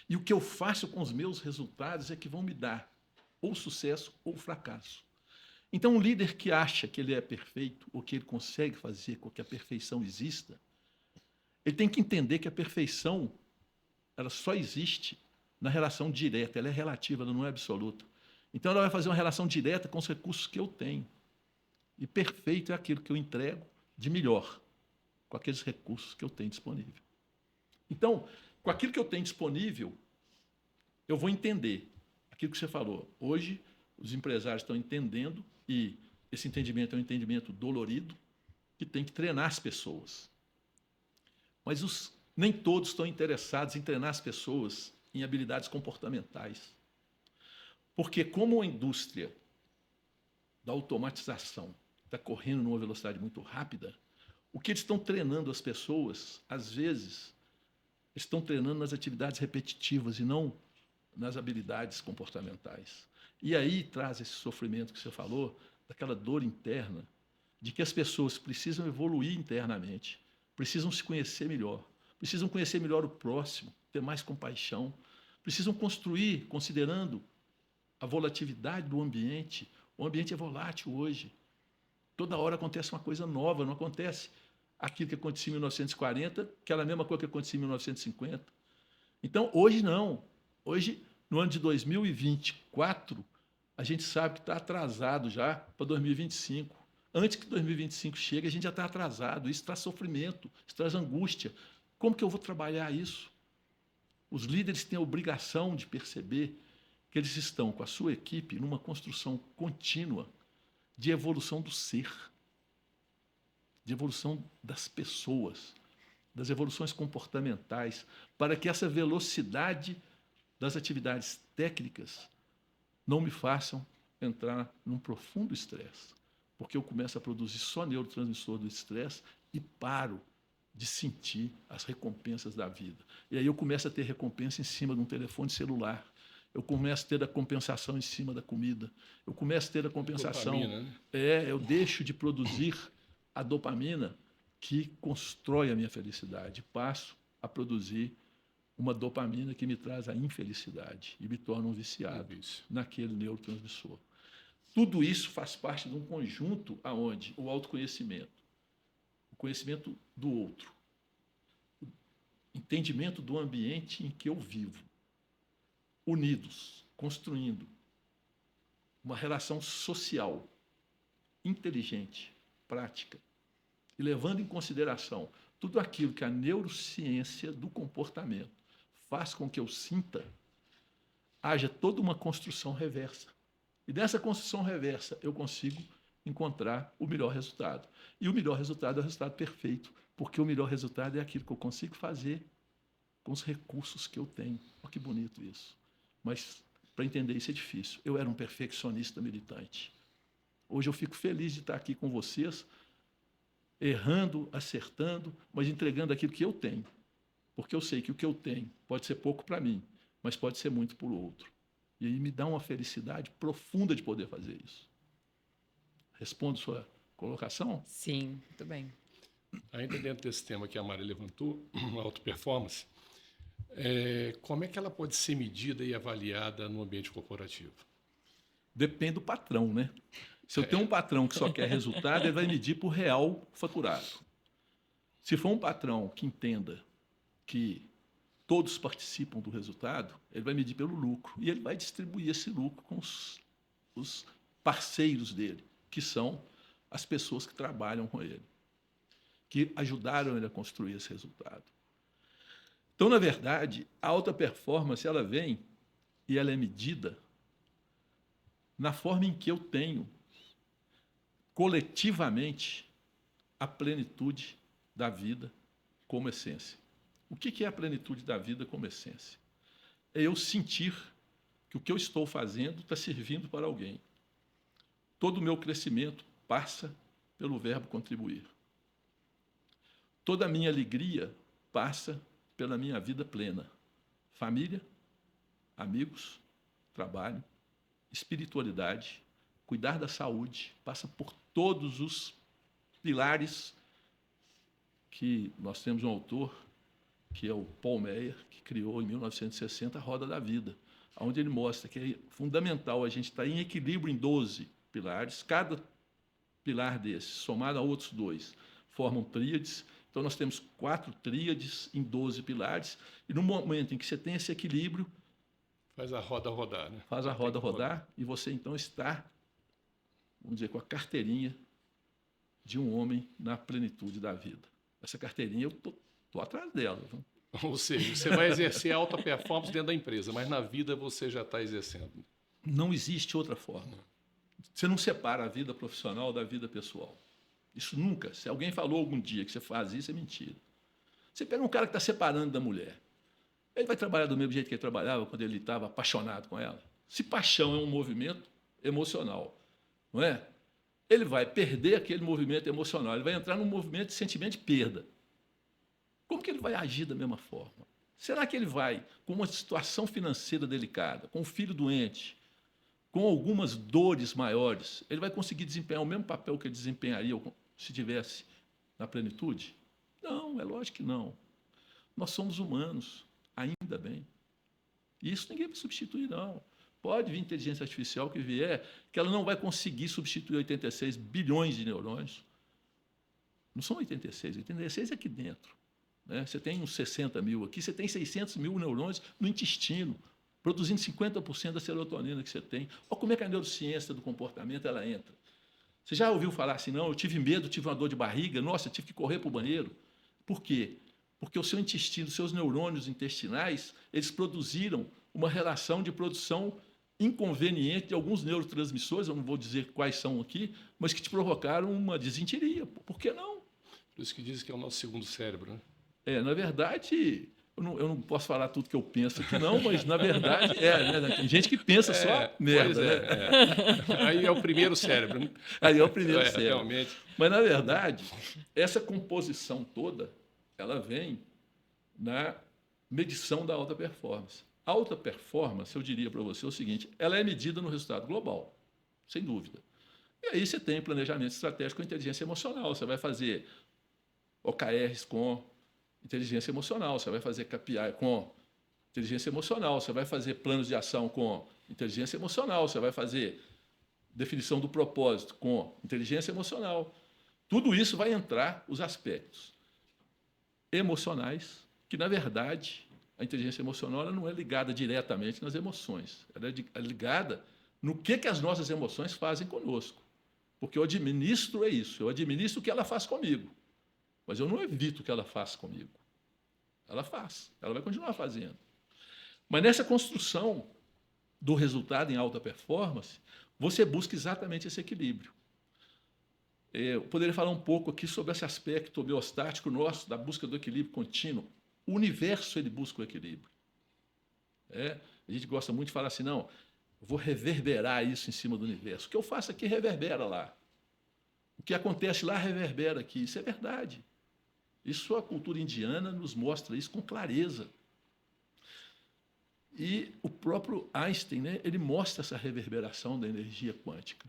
E o que eu faço com os meus resultados é que vão me dar ou sucesso ou fracasso. Então, um líder que acha que ele é perfeito ou que ele consegue fazer com que a perfeição exista, ele tem que entender que a perfeição ela só existe na relação direta, ela é relativa, ela não é absoluta. Então, ela vai fazer uma relação direta com os recursos que eu tenho. E perfeito é aquilo que eu entrego de melhor, com aqueles recursos que eu tenho disponível. Então, com aquilo que eu tenho disponível, eu vou entender aquilo que você falou. Hoje, os empresários estão entendendo, e esse entendimento é um entendimento dolorido, que tem que treinar as pessoas. Mas nem todos estão interessados em treinar as pessoas em habilidades comportamentais. Porque como a indústria da automatização está correndo numa velocidade muito rápida, o que eles estão treinando as pessoas, às vezes, estão treinando nas atividades repetitivas e não nas habilidades comportamentais. E aí traz esse sofrimento que você falou, daquela dor interna, de que as pessoas precisam evoluir internamente, precisam se conhecer melhor, precisam conhecer melhor o próximo, ter mais compaixão, precisam construir, considerando a volatilidade do ambiente. O ambiente é volátil hoje. Toda hora acontece uma coisa nova, não acontece aquilo que acontecia em 1940, aquela mesma coisa que acontecia em 1950. Então, hoje não. Hoje, no ano de 2024, a gente sabe que está atrasado já para 2025. Antes que 2025 chegue, a gente já está atrasado. Isso traz sofrimento, isso traz angústia. Como que eu vou trabalhar isso? Os líderes têm a obrigação de perceber que eles estão com a sua equipe numa construção contínua de evolução do ser, de evolução das pessoas, das evoluções comportamentais, para que essa velocidade das atividades técnicas não me façam entrar num profundo estresse, porque eu começo a produzir só neurotransmissor do estresse e paro de sentir as recompensas da vida. E aí eu começo a ter recompensa em cima de um telefone celular, eu começo a ter a compensação em cima da comida, eu começo a ter a compensação. Dopamina, né? Eu deixo de produzir a dopamina que constrói a minha felicidade, passo a produzir uma dopamina que me traz a infelicidade e me torna um viciado naquele neurotransmissor. Tudo isso faz parte de um conjunto aonde o autoconhecimento, o conhecimento do outro, o entendimento do ambiente em que eu vivo, unidos, construindo uma relação social, inteligente, prática, e levando em consideração tudo aquilo que a neurociência do comportamento faz com que eu sinta, haja toda uma construção reversa. E dessa construção reversa eu consigo encontrar o melhor resultado. E o melhor resultado é o resultado perfeito, porque o melhor resultado é aquilo que eu consigo fazer com os recursos que eu tenho. Olha que bonito isso. Mas, para entender isso é difícil. Eu era um perfeccionista militante. Hoje eu fico feliz de estar aqui com vocês, errando, acertando, mas entregando aquilo que eu tenho. Porque eu sei que o que eu tenho pode ser pouco para mim, mas pode ser muito para o outro. E aí me dá uma felicidade profunda de poder fazer isso. Respondo sua colocação? Sim, muito bem. Ainda dentro desse tema que a Mari levantou, auto-performance, como é que ela pode ser medida e avaliada no ambiente corporativo? Depende do patrão, né? Se eu tenho um patrão que só quer resultado, ele vai medir por real faturado. Se for um patrão que entenda que todos participam do resultado, ele vai medir pelo lucro. E ele vai distribuir esse lucro com os parceiros dele, que são as pessoas que trabalham com ele, que ajudaram ele a construir esse resultado. Então, na verdade, a alta performance ela vem e ela é medida na forma em que eu tenho coletivamente a plenitude da vida como essência. O que é a plenitude da vida como essência? É eu sentir que o que eu estou fazendo está servindo para alguém. Todo o meu crescimento passa pelo verbo contribuir. Toda a minha alegria passa pela minha vida plena. Família, amigos, trabalho, espiritualidade, cuidar da saúde, passa por todos os pilares que nós temos um autor, que é o Paul Meyer, que criou em 1960 a Roda da Vida, onde ele mostra que é fundamental a gente estar em equilíbrio em 12 pilares. Cada pilar desses, somado a outros 2, formam tríades. Então, nós temos 4 tríades em 12 pilares. E no momento em que você tem esse equilíbrio, Faz a roda rodar, né? faz a roda rodar e você, então, está, vamos dizer, com a carteirinha de um homem na plenitude da vida. Essa carteirinha, eu estou atrás dela. Viu? Ou seja, você vai exercer alta performance dentro da empresa, mas na vida você já está exercendo. Não existe outra forma. Você não separa a vida profissional da vida pessoal. Isso nunca. Se alguém falou algum dia que você faz isso, é mentira. Você pega um cara que está separando da mulher. Ele vai trabalhar do mesmo jeito que ele trabalhava quando ele estava apaixonado com ela. Se paixão é um movimento emocional, não é? Ele vai perder aquele movimento emocional. Ele vai entrar num movimento de sentimento de perda. Como que ele vai agir da mesma forma? Será que ele vai, com uma situação financeira delicada, com um filho doente, com algumas dores maiores, ele vai conseguir desempenhar o mesmo papel que ele desempenharia se tivesse na plenitude? Não, é lógico que não. Nós somos humanos, ainda bem. E isso ninguém vai substituir, não. Pode vir inteligência artificial que vier, que ela não vai conseguir substituir 86 bilhões de neurônios. Não são 86 é aqui dentro. Né? Você tem uns 60 mil aqui, você tem 600 mil neurônios no intestino, produzindo 50% da serotonina que você tem. Olha como é que a neurociência do comportamento ela entra. Você já ouviu falar assim, não, eu tive medo, tive uma dor de barriga, nossa, eu tive que correr para o banheiro. Por quê? Porque o seu intestino, os seus neurônios intestinais, eles produziram uma relação de produção inconveniente de alguns neurotransmissores, eu não vou dizer quais são aqui, mas que te provocaram uma desinteria. Por que não? Por isso que dizem que é o nosso segundo cérebro, né? Na verdade, eu não posso falar tudo que eu penso aqui, não, mas, na verdade, né? Tem gente que pensa só merda. Né? Aí é o primeiro cérebro. Né? Aí é o primeiro cérebro. Realmente. Mas, na verdade, essa composição toda, ela vem na medição da alta performance. A alta performance, eu diria para você o seguinte, ela é medida no resultado global, sem dúvida. E aí você tem planejamento estratégico com inteligência emocional. Você vai fazer OKRs com inteligência emocional, você vai fazer KPI com inteligência emocional, você vai fazer planos de ação com inteligência emocional, você vai fazer definição do propósito com inteligência emocional. Tudo isso vai entrar os aspectos emocionais, que, na verdade, a inteligência emocional ela não é ligada diretamente nas emoções, ela é ligada no que as nossas emoções fazem conosco. Porque eu administro isso, eu administro o que ela faz comigo. Mas eu não evito que ela faça comigo. Ela faz, ela vai continuar fazendo. Mas nessa construção do resultado em alta performance, você busca exatamente esse equilíbrio. Eu poderia falar um pouco aqui sobre esse aspecto homeostático nosso, da busca do equilíbrio contínuo. O universo ele busca o equilíbrio. A gente gosta muito de falar assim, não, eu vou reverberar isso em cima do universo. O que eu faço aqui reverbera lá. O que acontece lá reverbera aqui. Isso é verdade. Isso a cultura indiana nos mostra isso com clareza. E o próprio Einstein, né, ele mostra essa reverberação da energia quântica.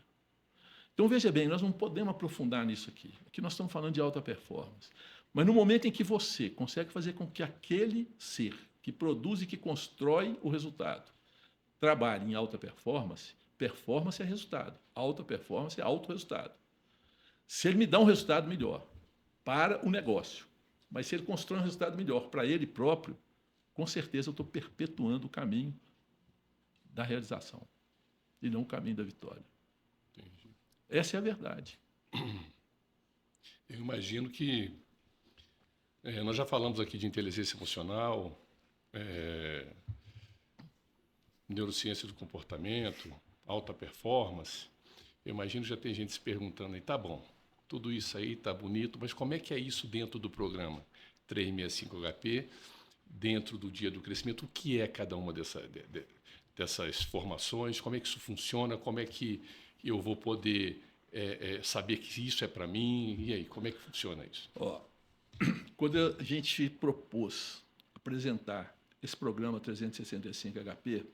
Então, veja bem, nós não podemos aprofundar nisso aqui. Aqui nós estamos falando de alta performance. Mas no momento em que você consegue fazer com que aquele ser que produz e que constrói o resultado trabalhe em alta performance, performance é resultado. Alta performance é alto resultado. Se ele me dá um resultado melhor para o negócio, mas se ele constrói um resultado melhor para ele próprio, com certeza eu estou perpetuando o caminho da realização e não o caminho da vitória. Entendi. Essa é a verdade. Eu imagino que nós já falamos aqui de inteligência emocional, neurociência do comportamento, alta performance. Eu imagino que já tem gente se perguntando aí, tá bom, tudo isso aí tá bonito, mas como é que é isso dentro do programa 365HP, dentro do Dia do Crescimento? O que é cada uma dessas formações? Como é que isso funciona? Como é que eu vou poder saber que isso é para mim? E aí, como é que funciona isso? Quando a gente propôs apresentar esse programa 365HP,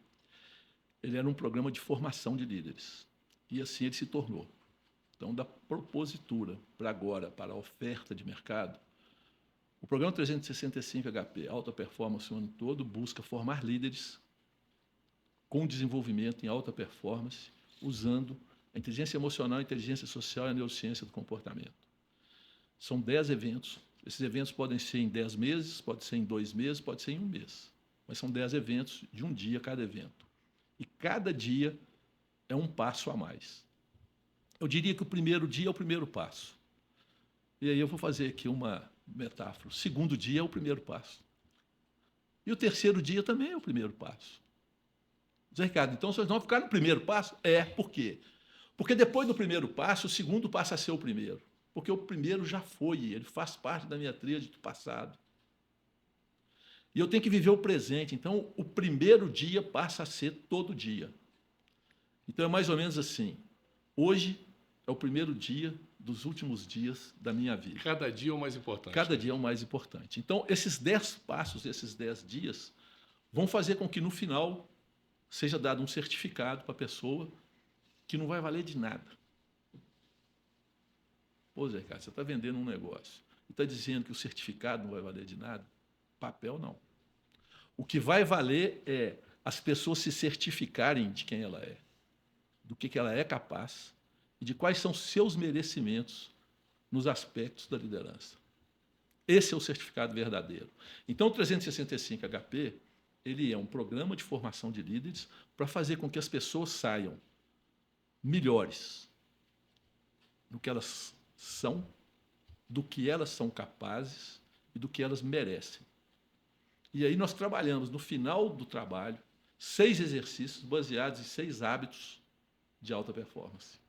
ele era um programa de formação de líderes. E assim ele se tornou. Então, da propositura para agora, para a oferta de mercado, o programa 365HP, Alta Performance o ano todo, busca formar líderes com desenvolvimento em alta performance, usando A inteligência emocional, a inteligência social e a neurociência do comportamento. São 10 eventos. Esses eventos podem ser em 10 meses, pode ser em 2 meses, pode ser em 1 mês. Mas são 10 eventos de um dia cada evento. E cada dia é um passo a mais. Eu diria que o primeiro dia é o primeiro passo. E aí eu vou fazer aqui uma metáfora. O segundo dia é o primeiro passo. E o terceiro dia também é o primeiro passo. Zé Ricardo, então vocês vão ficar no primeiro passo? Por quê? Porque depois do primeiro passo, o segundo passa a ser o primeiro. Porque o primeiro já foi, ele faz parte da minha tríade do passado. E eu tenho que viver o presente. Então, o primeiro dia passa a ser todo dia. Então, é mais ou menos assim. Hoje é o primeiro dia dos últimos dias da minha vida. Cada dia é o mais importante. Cada dia é o mais importante. Então, esses 10 passos, esses 10 dias, vão fazer com que, no final, seja dado um certificado para a pessoa que não vai valer de nada. Pô, Zé Ricardo, você está vendendo um negócio e está dizendo que o certificado não vai valer de nada? Papel, não. O que vai valer é as pessoas se certificarem de quem ela é, do que ela é capaz e de quais são seus merecimentos nos aspectos da liderança. Esse é o certificado verdadeiro. Então, o 365 HP, ele é um programa de formação de líderes para fazer com que as pessoas saiam melhores do que elas são, do que elas são capazes e do que elas merecem. E aí nós trabalhamos, no final do trabalho, 6 exercícios baseados em 6 hábitos de alta performance.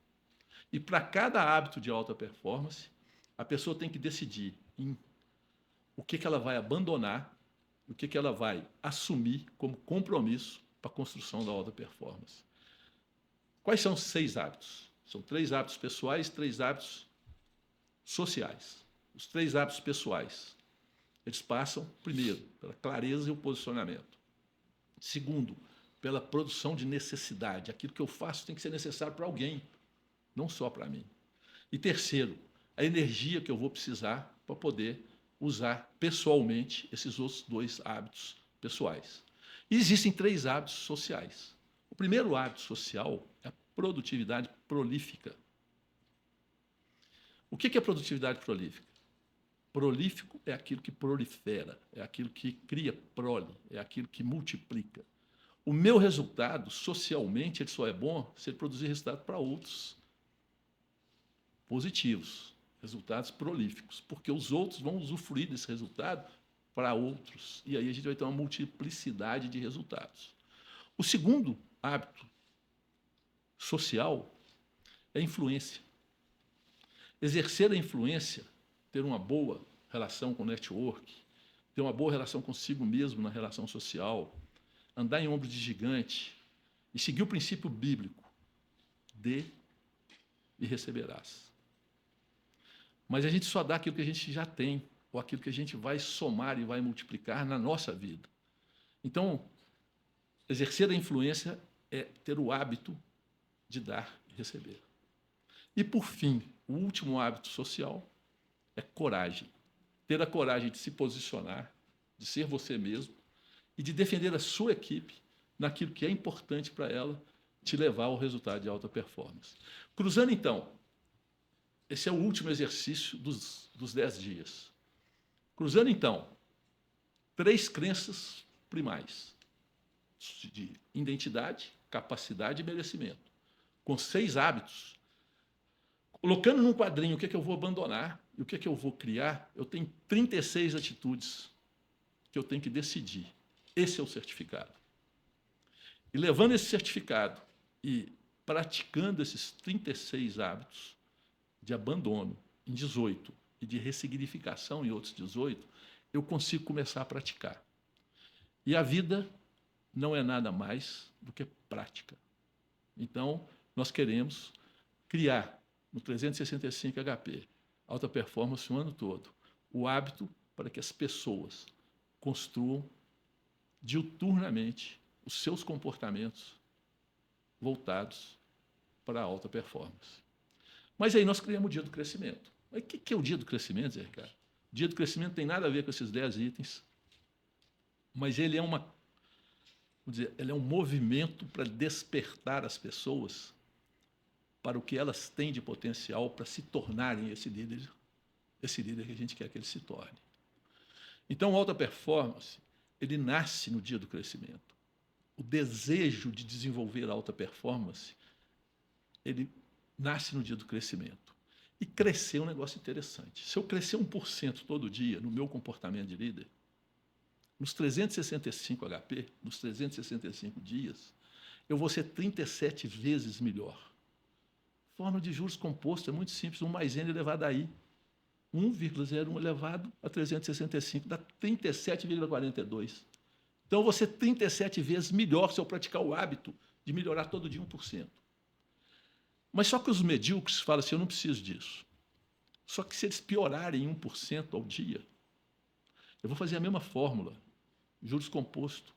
E para cada hábito de alta performance, a pessoa tem que decidir em o que ela vai abandonar, o que ela vai assumir como compromisso para a construção da alta performance. Quais são os 6 hábitos? São 3 hábitos pessoais, 3 hábitos sociais. Os 3 hábitos pessoais, eles passam, primeiro, pela clareza e o posicionamento. Segundo, pela produção de necessidade. Aquilo que eu faço tem que ser necessário para alguém, não só para mim. E terceiro, a energia que eu vou precisar para poder usar pessoalmente esses outros 2 hábitos pessoais. E existem 3 hábitos sociais. O primeiro hábito social é a produtividade prolífica. O que é produtividade prolífica? Prolífico é aquilo que prolifera, é aquilo que cria prole, é aquilo que multiplica. O meu resultado, socialmente, ele só é bom se ele produzir resultado para outros positivos, resultados prolíficos, porque os outros vão usufruir desse resultado para outros. E aí a gente vai ter uma multiplicidade de resultados. O segundo hábito social é a influência. Exercer a influência, ter uma boa relação com o network, ter uma boa relação consigo mesmo na relação social, andar em ombros de gigante e seguir o princípio bíblico: dê e receberás. Mas a gente só dá aquilo que a gente já tem, ou aquilo que a gente vai somar e vai multiplicar na nossa vida. Então, exercer a influência é ter o hábito de dar e receber. E, por fim, o último hábito social é coragem. Ter a coragem de se posicionar, de ser você mesmo e de defender a sua equipe naquilo que é importante para ela te levar ao resultado de alta performance. Cruzando, então, esse é o último exercício dos 10 dias. Cruzando, então, 3 crenças primais de identidade, capacidade e merecimento, com 6 hábitos. Colocando num quadrinho o que eu vou abandonar e o que eu vou criar, eu tenho 36 atitudes que eu tenho que decidir. Esse é o certificado. E levando esse certificado e praticando esses 36 hábitos de abandono em 18 e de ressignificação em outros 18, eu consigo começar a praticar. E a vida não é nada mais do que prática. Então, nós queremos criar no 365 HP, alta performance o ano todo, o hábito para que as pessoas construam diuturnamente os seus comportamentos voltados para a alta performance. Mas aí nós criamos o Dia do Crescimento. Mas o que é o Dia do Crescimento, Zé Ricardo? O Dia do Crescimento tem nada a ver com esses 10 itens, mas ele é ele é um movimento para despertar as pessoas para o que elas têm de potencial para se tornarem esse líder que a gente quer que ele se torne. Então, a alta performance, ele nasce no dia do crescimento. O desejo de desenvolver a alta performance, ele nasce no dia do crescimento. E crescer é um negócio interessante. Se eu crescer 1% todo dia no meu comportamento de líder, nos 365 HP, nos 365 dias, eu vou ser 37 vezes melhor. Fórmula de juros composto é muito simples, 1 mais N elevado a I. 1,01 elevado a 365 dá 37,42. Então, eu vou ser 37 vezes melhor se eu praticar o hábito de melhorar todo dia 1%. Mas só que os medíocres falam assim, eu não preciso disso. Só que se eles piorarem 1% ao dia, eu vou fazer a mesma fórmula, juros composto,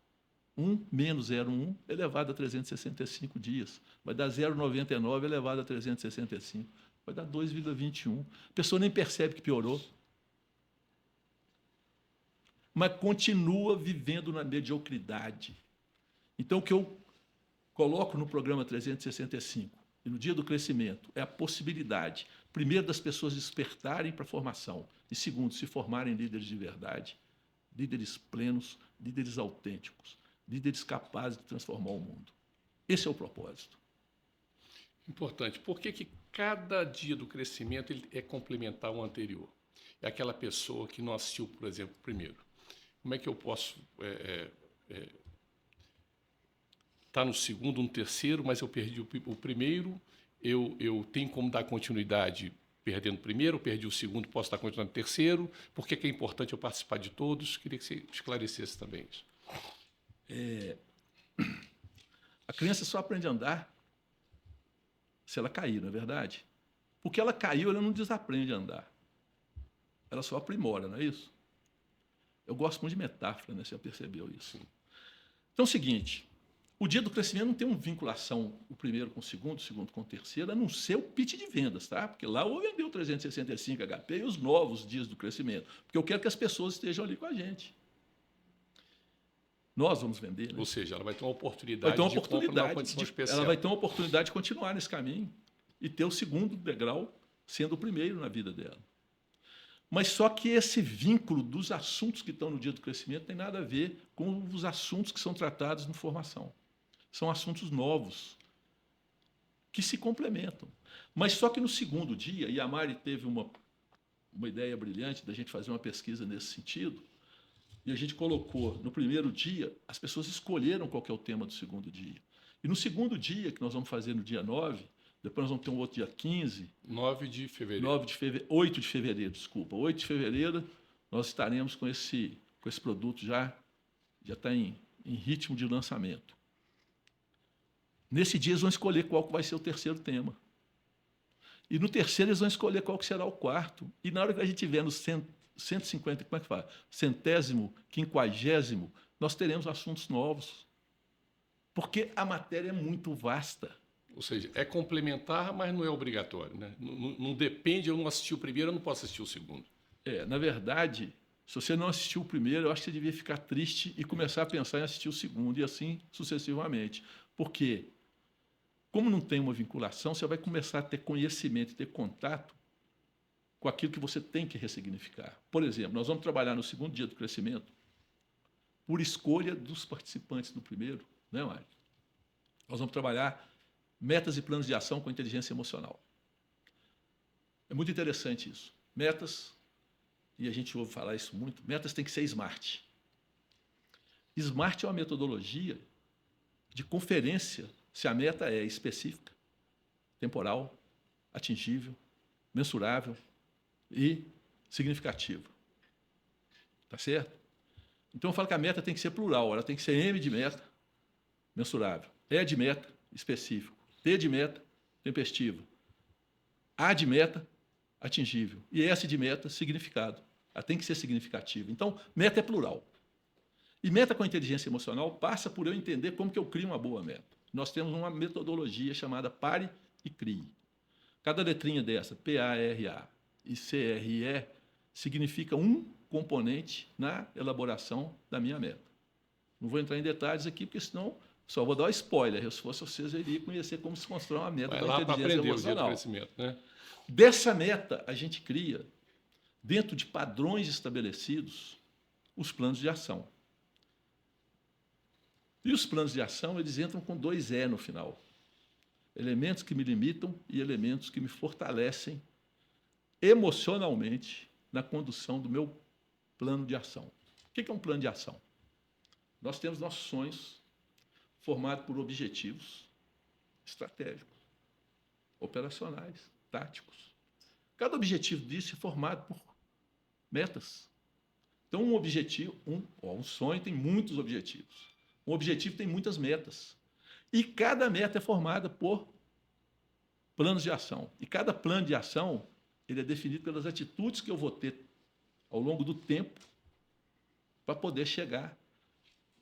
1 menos 0,1 elevado a 365 dias. Vai dar 0,99 elevado a 365. Vai dar 2,21. A pessoa nem percebe que piorou. Mas continua vivendo na mediocridade. Então, o que eu coloco no programa 365, e no dia do crescimento, é a possibilidade, primeiro, das pessoas despertarem para a formação, e segundo, se formarem líderes de verdade, líderes plenos, líderes autênticos, líderes capazes de transformar o mundo. Esse é o propósito. Importante. Por que cada dia do crescimento ele é complementar ao anterior? É aquela pessoa que não assistiu, por exemplo, o primeiro. Como é que eu posso estar no segundo, no terceiro, mas eu perdi o primeiro, eu tenho como dar continuidade perdendo o primeiro, eu perdi o segundo, posso dar continuidade no terceiro? Por que é importante eu participar de todos? Queria que você esclarecesse também isso. A criança só aprende a andar se ela cair, não é verdade? Porque ela caiu, ela não desaprende a andar. Ela só aprimora, não é isso? Eu gosto muito de metáfora, né? Você já percebeu isso. Então é o seguinte, o dia do crescimento não tem uma vinculação, o primeiro com o segundo com o terceiro, a não ser o pitch de vendas, tá? Porque lá eu vendi o 365 HP e os novos dias do crescimento, porque eu quero que as pessoas estejam ali com a gente. Nós vamos vender, né? Ou seja, ela vai ter uma oportunidade, de compra numa condição especial. Ela vai ter uma oportunidade de continuar nesse caminho e ter o segundo degrau sendo o primeiro na vida dela. Mas só que esse vínculo dos assuntos que estão no dia do crescimento tem nada a ver com os assuntos que são tratados no formação. São assuntos novos que se complementam. Mas só que no segundo dia, e a Mari teve uma ideia brilhante da gente fazer uma pesquisa nesse sentido, e a gente colocou, no primeiro dia, as pessoas escolheram qual que é o tema do segundo dia. E no segundo dia, que nós vamos fazer no dia 9, depois nós vamos ter um outro dia 15. 9 de fevereiro. 8 de fevereiro, desculpa. 8 de fevereiro, nós estaremos com esse produto já está em ritmo de lançamento. Nesse dia, eles vão escolher qual que vai ser o terceiro tema. E no terceiro, eles vão escolher qual que será o quarto. E na hora que a gente tiver no 150, como é que fala? 100º, 50º, nós teremos assuntos novos. Porque a matéria é muito vasta. Ou seja, é complementar, mas não é obrigatório, né? Não depende, eu não assisti o primeiro, eu não posso assistir o segundo. Na verdade, se você não assistiu o primeiro, eu acho que você devia ficar triste e começar a pensar em assistir o segundo, e assim sucessivamente. Porque, como não tem uma vinculação, você vai começar a ter conhecimento, ter contato com aquilo que você tem que ressignificar. Por exemplo, nós vamos trabalhar no segundo dia do crescimento por escolha dos participantes do primeiro, né, Mário? Nós vamos trabalhar metas e planos de ação com inteligência emocional. É muito interessante isso. Metas, e a gente ouve falar isso muito, metas têm que ser SMART. SMART é uma metodologia de conferência se a meta é específica, temporal, atingível, mensurável e significativa. Tá certo? Então eu falo que a meta tem que ser plural, ela tem que ser M de meta, mensurável, E de meta, específico, T de meta, tempestiva, A de meta, atingível, e S de meta, significado. Ela tem que ser significativa. Então, meta é plural. E meta com inteligência emocional passa por eu entender como que eu crio uma boa meta. Nós temos uma metodologia chamada Pare e Crie. Cada letrinha dessa, P-A-R-A e C-R-E, significa um componente na elaboração da minha meta. Não vou entrar em detalhes aqui, porque senão Só vou dar um spoiler. Se fosse vocês, eu iria conhecer como se constrói uma meta Vai da lá para inteligência aprender o dia do emocional. crescimento, né? Dessa meta, a gente cria, dentro de padrões estabelecidos, os planos de ação. E os planos de ação, eles entram com 2 E no final. Elementos que me limitam e elementos que me fortalecem emocionalmente na condução do meu plano de ação. O que é um plano de ação? Nós temos nossos sonhos formados por objetivos estratégicos, operacionais, táticos. Cada objetivo disso é formado por metas. Então, um objetivo, um sonho tem muitos objetivos. Um objetivo tem muitas metas. E cada meta é formada por planos de ação. E cada plano de ação ele é definido pelas atitudes que eu vou ter ao longo do tempo para poder chegar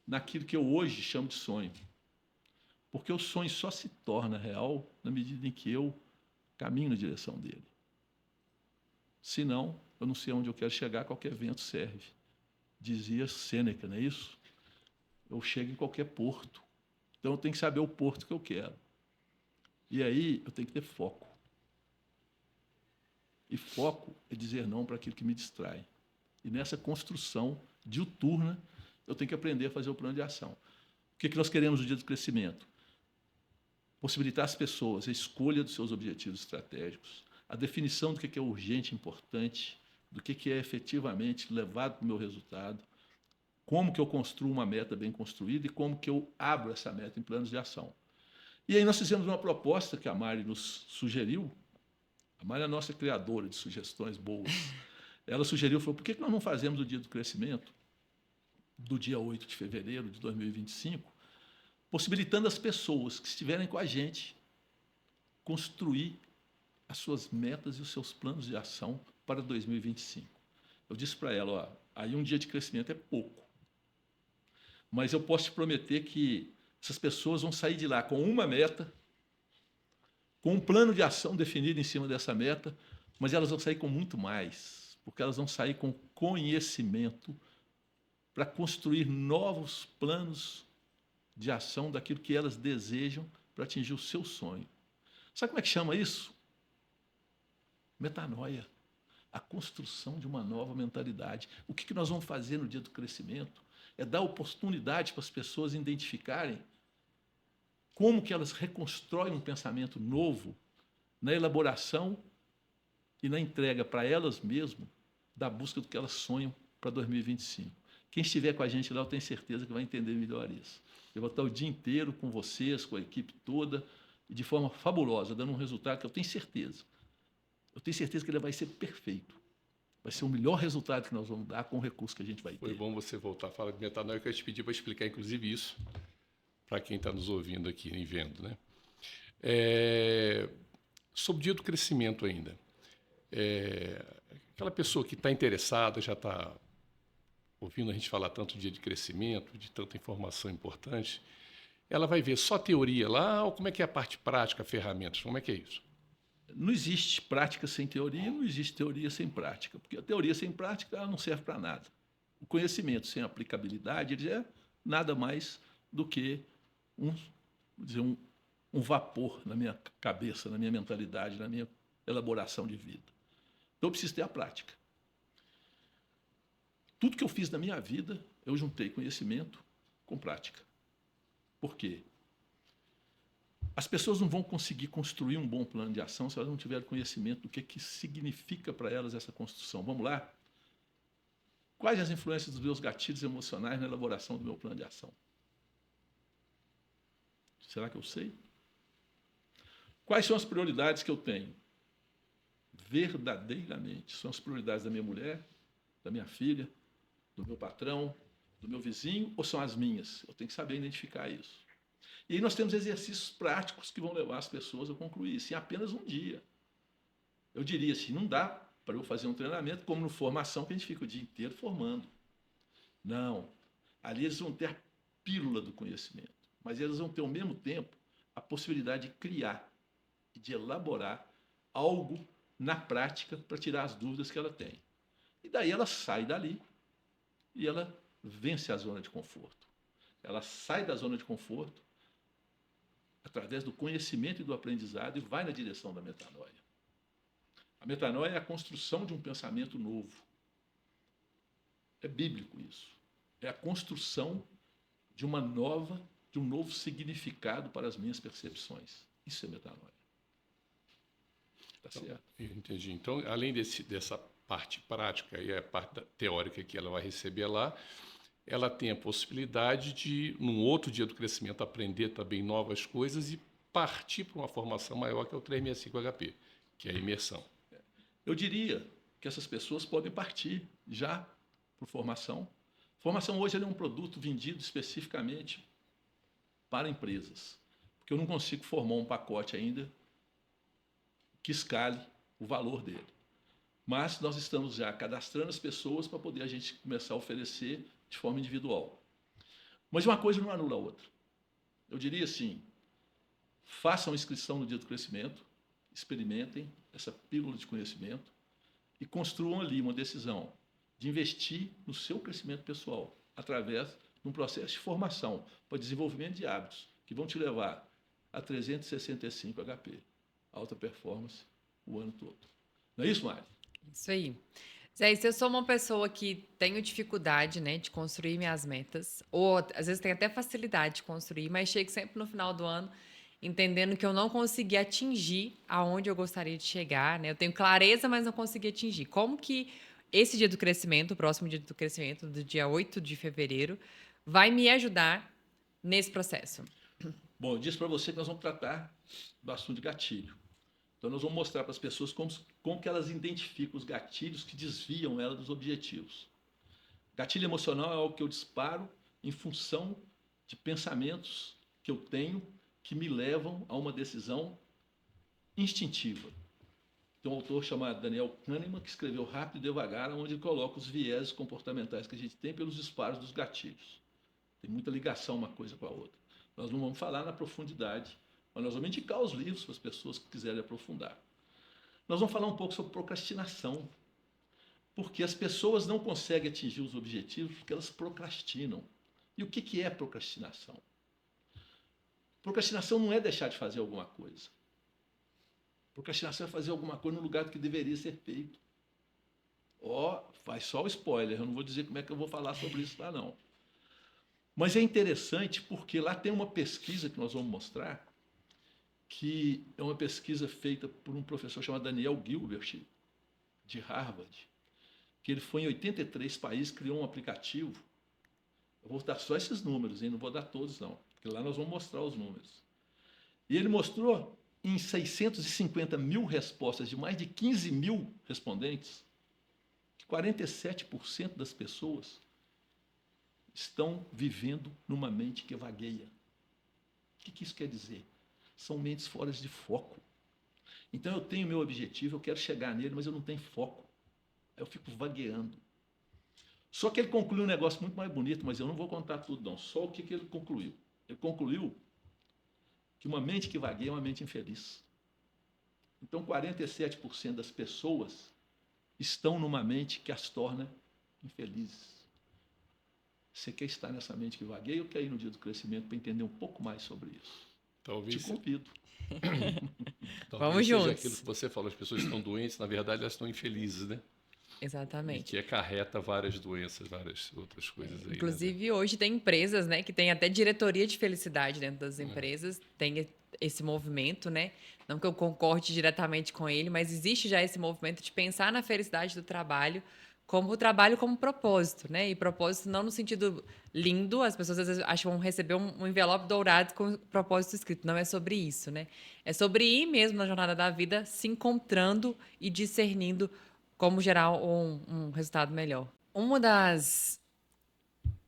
naquilo que eu hoje chamo de sonho. Porque o sonho só se torna real na medida em que eu caminho na direção dele. Senão, eu não sei onde eu quero chegar, qualquer vento serve. Dizia Sêneca, não é isso? Eu chego em qualquer porto. Então, eu tenho que saber o porto que eu quero. E aí, eu tenho que ter foco. E foco é dizer não para aquilo que me distrai. E nessa construção diuturna, eu tenho que aprender a fazer o plano de ação. O que nós queremos no dia do crescimento? Possibilitar às pessoas a escolha dos seus objetivos estratégicos, a definição do que é urgente e importante, do que é efetivamente levado para o meu resultado, como que eu construo uma meta bem construída e como que eu abro essa meta em planos de ação. E aí nós fizemos uma proposta que a Mari nos sugeriu. A Mari é a nossa criadora de sugestões boas. Ela sugeriu, falou, por que nós não fazemos o Dia do Crescimento, do dia 8 de fevereiro de 2025, possibilitando as pessoas que estiverem com a gente construir as suas metas e os seus planos de ação para 2025. Eu disse para ela, ó, aí um dia de crescimento é pouco, mas eu posso te prometer que essas pessoas vão sair de lá com uma meta, com um plano de ação definido em cima dessa meta, mas elas vão sair com muito mais, porque elas vão sair com conhecimento para construir novos planos de ação daquilo que elas desejam para atingir o seu sonho. Sabe como é que chama isso? Metanoia. A construção de uma nova mentalidade. O que nós vamos fazer no dia do crescimento é dar oportunidade para as pessoas identificarem como que elas reconstroem um pensamento novo na elaboração e na entrega para elas mesmas da busca do que elas sonham para 2025. Quem estiver com a gente lá, eu tenho certeza que vai entender melhor isso. Eu vou estar o dia inteiro com vocês, com a equipe toda, e de forma fabulosa, dando um resultado que eu tenho certeza. Eu tenho certeza que ele vai ser perfeito. Vai ser o melhor resultado que nós vamos dar com o recurso que a gente vai ter. Foi bom você voltar a falar de metanoia, que eu ia te pedir para explicar, inclusive, isso para quem está nos ouvindo aqui e vendo, né? Sobre o dia do crescimento ainda. Aquela pessoa que está interessada, já está ouvindo a gente falar tanto de dia de crescimento, de tanta informação importante, ela vai ver só teoria lá, ou como é que é a parte prática, ferramentas? Como é que é isso? Não existe prática sem teoria, não existe teoria sem prática, porque a teoria sem prática ela não serve para nada. O conhecimento sem aplicabilidade ele é nada mais do que um vapor na minha cabeça, na minha mentalidade, na minha elaboração de vida. Então, eu preciso ter a prática. Tudo que eu fiz na minha vida, eu juntei conhecimento com prática. Por quê? As pessoas não vão conseguir construir um bom plano de ação se elas não tiverem conhecimento do que significa para elas essa construção. Vamos lá? Quais as influências dos meus gatilhos emocionais na elaboração do meu plano de ação? Será que eu sei? Quais são as prioridades que eu tenho? Verdadeiramente. São as prioridades da minha mulher, da minha filha, do meu patrão, do meu vizinho, ou são as minhas? Eu tenho que saber identificar isso. E aí nós temos exercícios práticos que vão levar as pessoas a concluir isso em apenas um dia. Eu diria assim, não dá para eu fazer um treinamento como no formação, que a gente fica o dia inteiro formando. Não. Ali eles vão ter a pílula do conhecimento, mas eles vão ter ao mesmo tempo a possibilidade de criar e de elaborar algo na prática para tirar as dúvidas que ela tem. E daí ela sai dali e ela vence a zona de conforto. Ela sai da zona de conforto através do conhecimento e do aprendizado, e vai na direção da metanoia. A metanoia é a construção de um pensamento novo. É bíblico isso. É a construção de um novo significado para as minhas percepções. Isso é metanoia. Está certo? Entendi. Então, além dessa parte prática e a parte teórica que ela vai receber lá, ela tem a possibilidade de, num outro dia do crescimento, aprender também novas coisas e partir para uma formação maior, que é o 365 HP, que é a imersão. Eu diria que essas pessoas podem partir já por formação. Formação hoje é um produto vendido especificamente para empresas, porque eu não consigo formar um pacote ainda que escale o valor dele. Mas nós estamos já cadastrando as pessoas para poder a gente começar a oferecer de forma individual. Mas uma coisa não anula a outra. Eu diria assim, façam inscrição no dia do crescimento, experimentem essa pílula de conhecimento e construam ali uma decisão de investir no seu crescimento pessoal através de um processo de formação para desenvolvimento de hábitos que vão te levar a 365 HP, alta performance, o ano todo. Não é isso, Mari? Isso aí. Zé, se eu sou uma pessoa que tenho dificuldade, né, de construir minhas metas, ou às vezes tenho até facilidade de construir, mas chego sempre no final do ano entendendo que eu não consegui atingir aonde eu gostaria de chegar, né? Eu tenho clareza, mas não consegui atingir. Como que esse dia do crescimento, o próximo dia do crescimento, do dia 8 de fevereiro, vai me ajudar nesse processo? Bom, eu disse para você que nós vamos tratar do assunto de gatilho. Então, nós vamos mostrar para as pessoas como que elas identificam os gatilhos que desviam ela dos objetivos. Gatilho emocional é algo que eu disparo em função de pensamentos que eu tenho que me levam a uma decisão instintiva. Tem um autor chamado Daniel Kahneman que escreveu Rápido e Devagar, onde ele coloca os viéses comportamentais que a gente tem pelos disparos dos gatilhos. Tem muita ligação uma coisa com a outra. Nós não vamos falar na profundidade, mas nós vamos indicar os livros para as pessoas que quiserem aprofundar. Nós vamos falar um pouco sobre procrastinação, porque as pessoas não conseguem atingir os objetivos porque elas procrastinam. E o que é procrastinação? Procrastinação não é deixar de fazer alguma coisa. Procrastinação é fazer alguma coisa no lugar do que deveria ser feito. Faz só o spoiler, eu não vou dizer como é que eu vou falar sobre isso lá não. Mas é interessante porque lá tem uma pesquisa que nós vamos mostrar, que é uma pesquisa feita por um professor chamado Daniel Gilbert, de Harvard, que ele foi em 83 países, criou um aplicativo. Eu vou dar só esses números, hein? Não vou dar todos não, porque lá nós vamos mostrar os números. E ele mostrou em 650 mil respostas de mais de 15 mil respondentes, que 47% das pessoas estão vivendo numa mente que vagueia. O que isso quer dizer? São mentes fora de foco. Então eu tenho meu objetivo, eu quero chegar nele, mas eu não tenho foco. Aí eu fico vagueando. Só que ele concluiu um negócio muito mais bonito, mas eu não vou contar tudo não. Só o que ele concluiu. Ele concluiu que uma mente que vagueia é uma mente infeliz. Então 47% das pessoas estão numa mente que as torna infelizes. Você quer estar nessa mente que vagueia ou quer ir no dia do crescimento para entender um pouco mais sobre isso? Talvez, te convido. Vamos seja juntos. aquilo que você falou, as pessoas estão doentes, na verdade elas estão infelizes, né? Exatamente. E que acarreta várias doenças, várias outras coisas aí. Inclusive, hoje tem empresas, né, que tem até diretoria de felicidade dentro das empresas, tem esse movimento, né? Não que eu concorde diretamente com ele, mas existe já esse movimento de pensar na felicidade do trabalho como propósito, né? E propósito não no sentido lindo, as pessoas às vezes acham que vão receber um envelope dourado com propósito escrito. Não é sobre isso, né? É sobre ir mesmo na jornada da vida, se encontrando e discernindo como gerar um resultado melhor. Uma das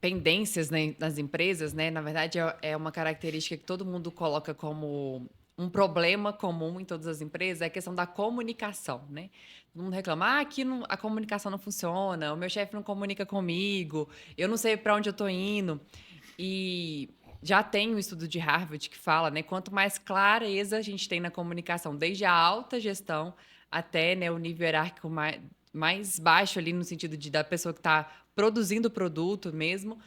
pendências, né, das empresas, né, na verdade, é uma característica que todo mundo coloca como um problema comum em todas as empresas, é a questão da comunicação, né? Todo mundo reclama, aqui a comunicação não funciona, o meu chefe não comunica comigo, eu não sei para onde eu estou indo. E já tem um estudo de Harvard que fala, né, quanto mais clareza a gente tem na comunicação, desde a alta gestão até, né, o nível hierárquico mais baixo ali, no sentido da pessoa que está produzindo o produto mesmo,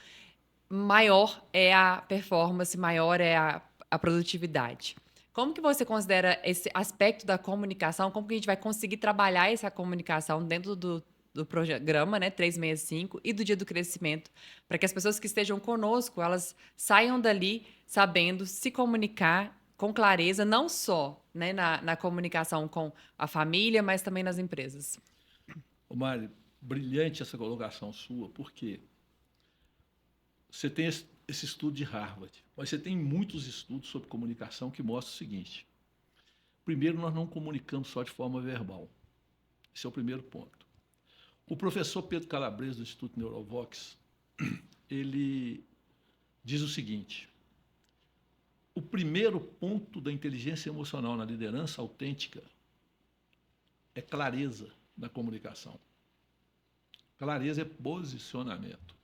maior é a performance, maior é a produtividade. Como que você considera esse aspecto da comunicação? Como que a gente vai conseguir trabalhar essa comunicação dentro do programa, né, 365, e do Dia do Crescimento, para que as pessoas que estejam conosco, elas saiam dali sabendo se comunicar com clareza, não só, né, na comunicação com a família, mas também nas empresas? Ô, Mari, brilhante essa colocação sua, porque você tem esse estudo de Harvard, mas você tem muitos estudos sobre comunicação que mostram o seguinte. Primeiro, nós não comunicamos só de forma verbal. Esse é o primeiro ponto. O professor Pedro Calabres, do Instituto Neurovox, ele diz o seguinte: o primeiro ponto da inteligência emocional na liderança autêntica é clareza na comunicação. Clareza é posicionamento.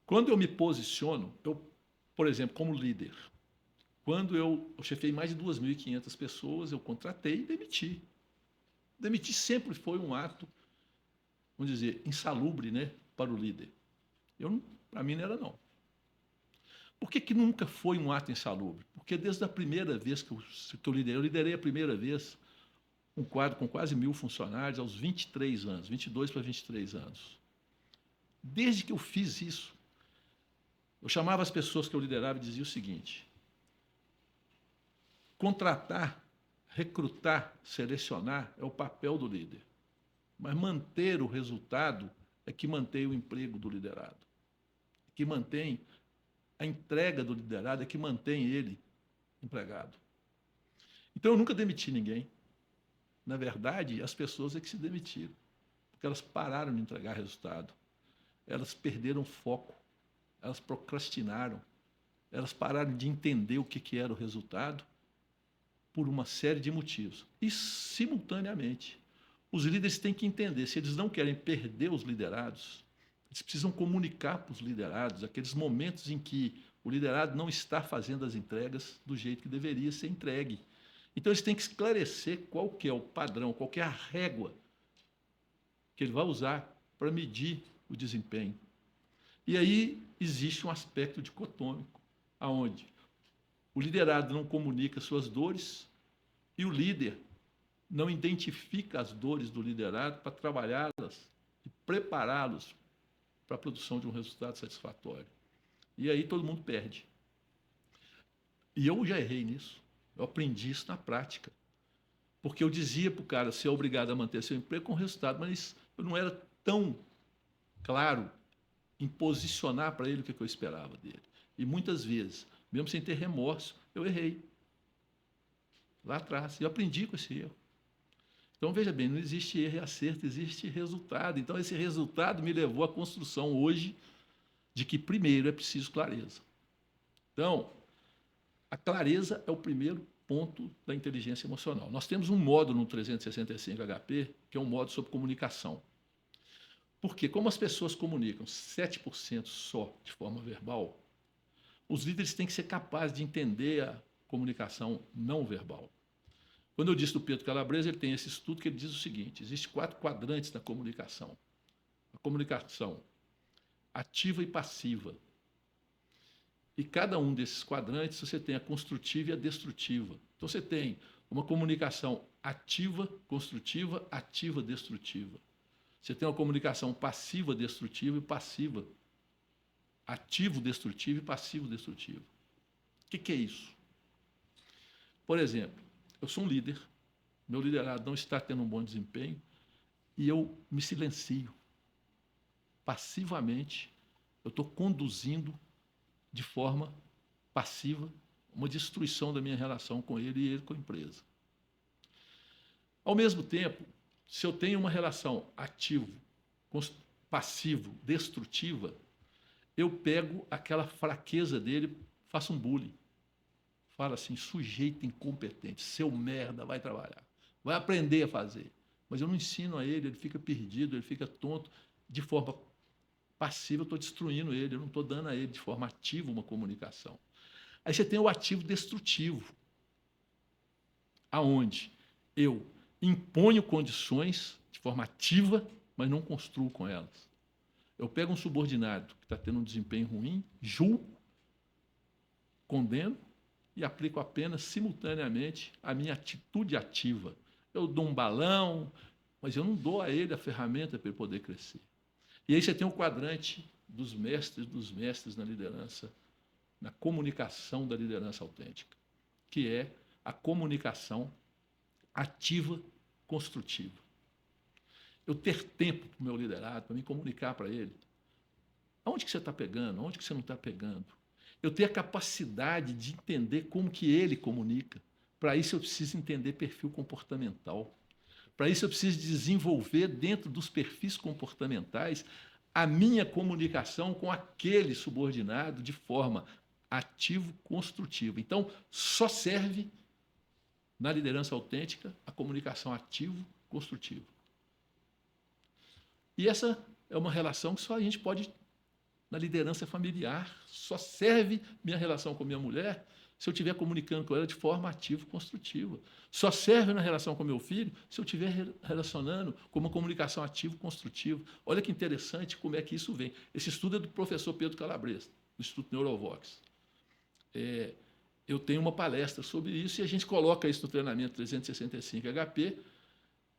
Quando eu me posiciono, por exemplo, como líder, quando eu chefei mais de 2.500 pessoas, eu contratei e demiti. Demitir sempre foi um ato, vamos dizer, insalubre, né, para o líder. Para mim não era, não. Por que nunca foi um ato insalubre? Porque desde a primeira vez que eu liderei a primeira vez um quadro com quase 1.000 funcionários aos 23 anos, 22 para 23 anos. Desde que eu fiz isso, eu chamava as pessoas que eu liderava e dizia o seguinte: contratar, recrutar, selecionar é o papel do líder, mas manter o resultado é que mantém o emprego do liderado, que mantém a entrega do liderado, é que mantém ele empregado. Então, eu nunca demiti ninguém. Na verdade, as pessoas é que se demitiram, porque elas pararam de entregar resultado, elas perderam foco, elas procrastinaram, elas pararam de entender o que era o resultado por uma série de motivos. E, simultaneamente, os líderes têm que entender, se eles não querem perder os liderados, eles precisam comunicar para os liderados aqueles momentos em que o liderado não está fazendo as entregas do jeito que deveria ser entregue. Então, eles têm que esclarecer qual que é o padrão, qual que é a régua que ele vai usar para medir o desempenho. E aí existe um aspecto dicotômico, aonde o liderado não comunica suas dores e o líder não identifica as dores do liderado para trabalhá-las e prepará-los para a produção de um resultado satisfatório. E aí todo mundo perde. E eu já errei nisso. Eu aprendi isso na prática. Porque eu dizia para o cara ser obrigado a manter seu emprego com resultado, mas eu não era tão claro em posicionar para ele o que eu esperava dele. E muitas vezes, mesmo sem ter remorso, eu errei. Lá atrás. E eu aprendi com esse erro. Então, veja bem, não existe erro e acerto, existe resultado. Então, esse resultado me levou à construção hoje de que, primeiro, é preciso clareza. Então, a clareza é o primeiro ponto da inteligência emocional. Nós temos um módulo no 365 HP, que é um módulo sobre comunicação. Porque, como as pessoas comunicam 7% só de forma verbal, os líderes têm que ser capazes de entender a comunicação não verbal. Quando eu disse do Pedro Calabres, ele tem esse estudo que ele diz o seguinte: existem 4 quadrantes da comunicação. A comunicação ativa e passiva. E cada um desses quadrantes você tem a construtiva e a destrutiva. Então você tem uma comunicação ativa, construtiva, ativa, destrutiva. Você tem uma comunicação passiva, destrutiva e passiva. Ativo, destrutivo e passivo, destrutivo. O que é isso? Por exemplo, eu sou um líder, meu liderado não está tendo um bom desempenho e eu me silencio. Passivamente, eu estou conduzindo de forma passiva uma destruição da minha relação com ele e ele com a empresa. Ao mesmo tempo, se eu tenho uma relação ativo, passivo, destrutiva, eu pego aquela fraqueza dele, faço um bullying. Fala assim: sujeito incompetente, seu merda, vai trabalhar, vai aprender a fazer. Mas eu não ensino a ele, ele fica perdido, ele fica tonto. De forma passiva, eu estou destruindo ele, eu não estou dando a ele de forma ativa uma comunicação. Aí você tem o ativo destrutivo, aonde eu imponho condições de forma ativa, mas não construo com elas. Eu pego um subordinado que está tendo um desempenho ruim, julgo, condeno e aplico apenas simultaneamente a minha atitude ativa. Eu dou um balão, mas eu não dou a ele a ferramenta para ele poder crescer. E aí você tem o quadrante dos mestres na liderança, na comunicação da liderança autêntica, que é a comunicação ativa, construtiva. Eu ter tempo para o meu liderado, para me comunicar para ele. Aonde que você está pegando? Aonde que você não está pegando? Eu ter a capacidade de entender como que ele comunica. Para isso eu preciso entender perfil comportamental. Para isso eu preciso desenvolver dentro dos perfis comportamentais a minha comunicação com aquele subordinado de forma ativo-construtiva. Então, só serve na liderança autêntica a comunicação ativo-construtiva. E essa é uma relação que só a gente pode, na liderança familiar, só serve minha relação com minha mulher se eu estiver comunicando com ela de forma ativa e construtiva. Só serve na relação com meu filho se eu estiver relacionando com uma comunicação ativa e construtiva. Olha que interessante como é que isso vem. Esse estudo é do professor Pedro Calabres, do Instituto Neurovox. Eu tenho uma palestra sobre isso e a gente coloca isso no treinamento 365 HP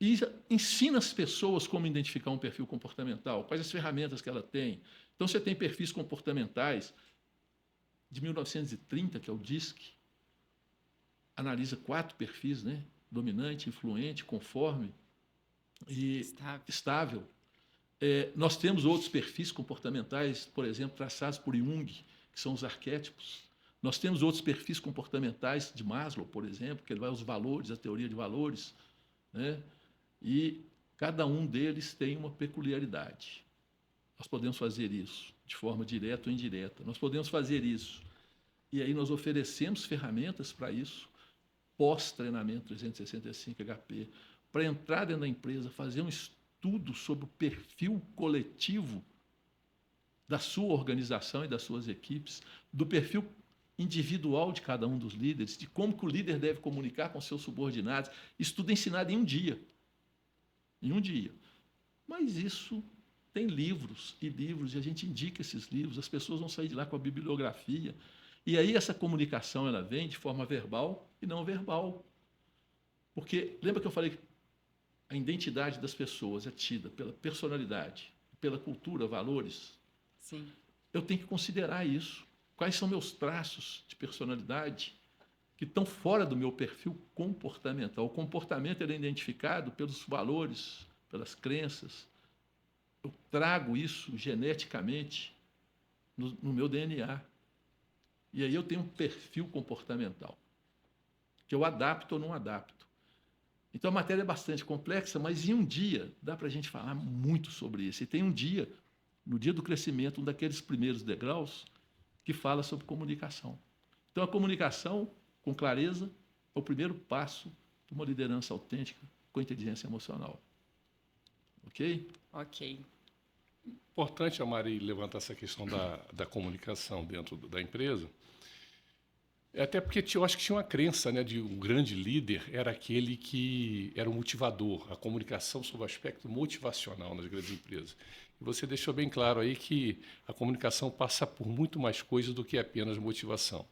e ensina as pessoas como identificar um perfil comportamental, quais as ferramentas que ela tem. Então, você tem perfis comportamentais de 1930, que é o DISC, analisa 4 perfis, né? Dominante, influente, conforme e estável. Nós temos outros perfis comportamentais, por exemplo, traçados por Jung, que são os arquétipos. Nós temos outros perfis comportamentais de Maslow, por exemplo, que ele vai aos valores, a teoria de valores, né? E cada um deles tem uma peculiaridade. Nós podemos fazer isso de forma direta ou indireta. Nós podemos fazer isso. E aí nós oferecemos ferramentas para isso, pós-treinamento 365 HP, para entrar dentro da empresa, fazer um estudo sobre o perfil coletivo da sua organização e das suas equipes, do perfil individual de cada um dos líderes, de como que o líder deve comunicar com seus subordinados. Isso tudo é ensinado em um dia. Em um dia. Mas isso tem livros e livros, e a gente indica esses livros, as pessoas vão sair de lá com a bibliografia. E aí essa comunicação ela vem de forma verbal e não verbal. Porque, lembra que eu falei que a identidade das pessoas é tida pela personalidade, pela cultura, valores? Sim. Eu tenho que considerar isso. Quais são meus traços de personalidade que estão fora do meu perfil comportamental? O comportamento ele é identificado pelos valores, pelas crenças. Eu trago isso geneticamente no meu DNA. E aí eu tenho um perfil comportamental, que eu adapto ou não adapto. Então a matéria é bastante complexa, mas em um dia dá para a gente falar muito sobre isso. E tem um dia, no dia do crescimento, um daqueles primeiros degraus, que fala sobre comunicação. Então a comunicação, com clareza, é o primeiro passo de uma liderança autêntica com inteligência emocional. Ok? Ok. Importante, Amari, levantar essa questão da comunicação dentro da empresa, até porque eu acho que tinha uma crença, né, de um grande líder era aquele que era o motivador, a comunicação sob o aspecto motivacional nas grandes empresas. E você deixou bem claro aí que a comunicação passa por muito mais coisas do que apenas motivação.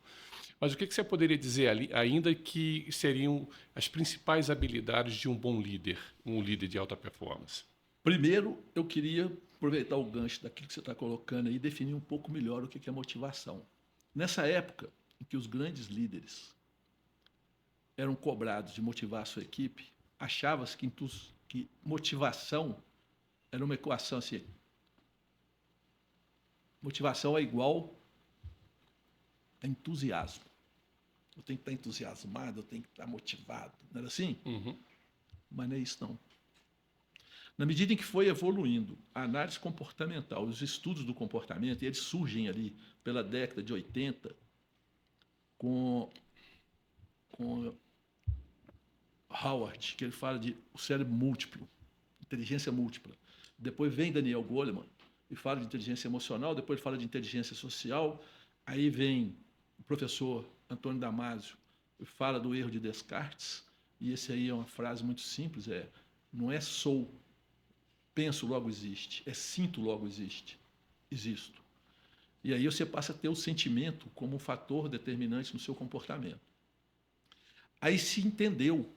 Mas o que você poderia dizer ali, ainda que seriam as principais habilidades de um bom líder, um líder de alta performance? Primeiro, eu queria aproveitar o gancho daquilo que você está colocando aí e definir um pouco melhor o que é motivação. Nessa época em que os grandes líderes eram cobrados de motivar a sua equipe, achava-se que motivação era uma equação assim. Motivação é igual a entusiasmo. Eu tenho que estar entusiasmado, eu tenho que estar motivado. Não era assim? Uhum. Mas não é isso, não. Na medida em que foi evoluindo a análise comportamental, os estudos do comportamento, e eles surgem ali pela década de 80, com Howard, que ele fala de o cérebro múltiplo, inteligência múltipla. Depois vem Daniel Goleman e fala de inteligência emocional, depois ele fala de inteligência social, aí vem o professor Antônio Damasio e fala do erro de Descartes, e esse aí é uma frase muito simples, não é sou, penso, logo existe, é sinto, logo existo. E aí você passa a ter o sentimento como um fator determinante no seu comportamento. Aí se entendeu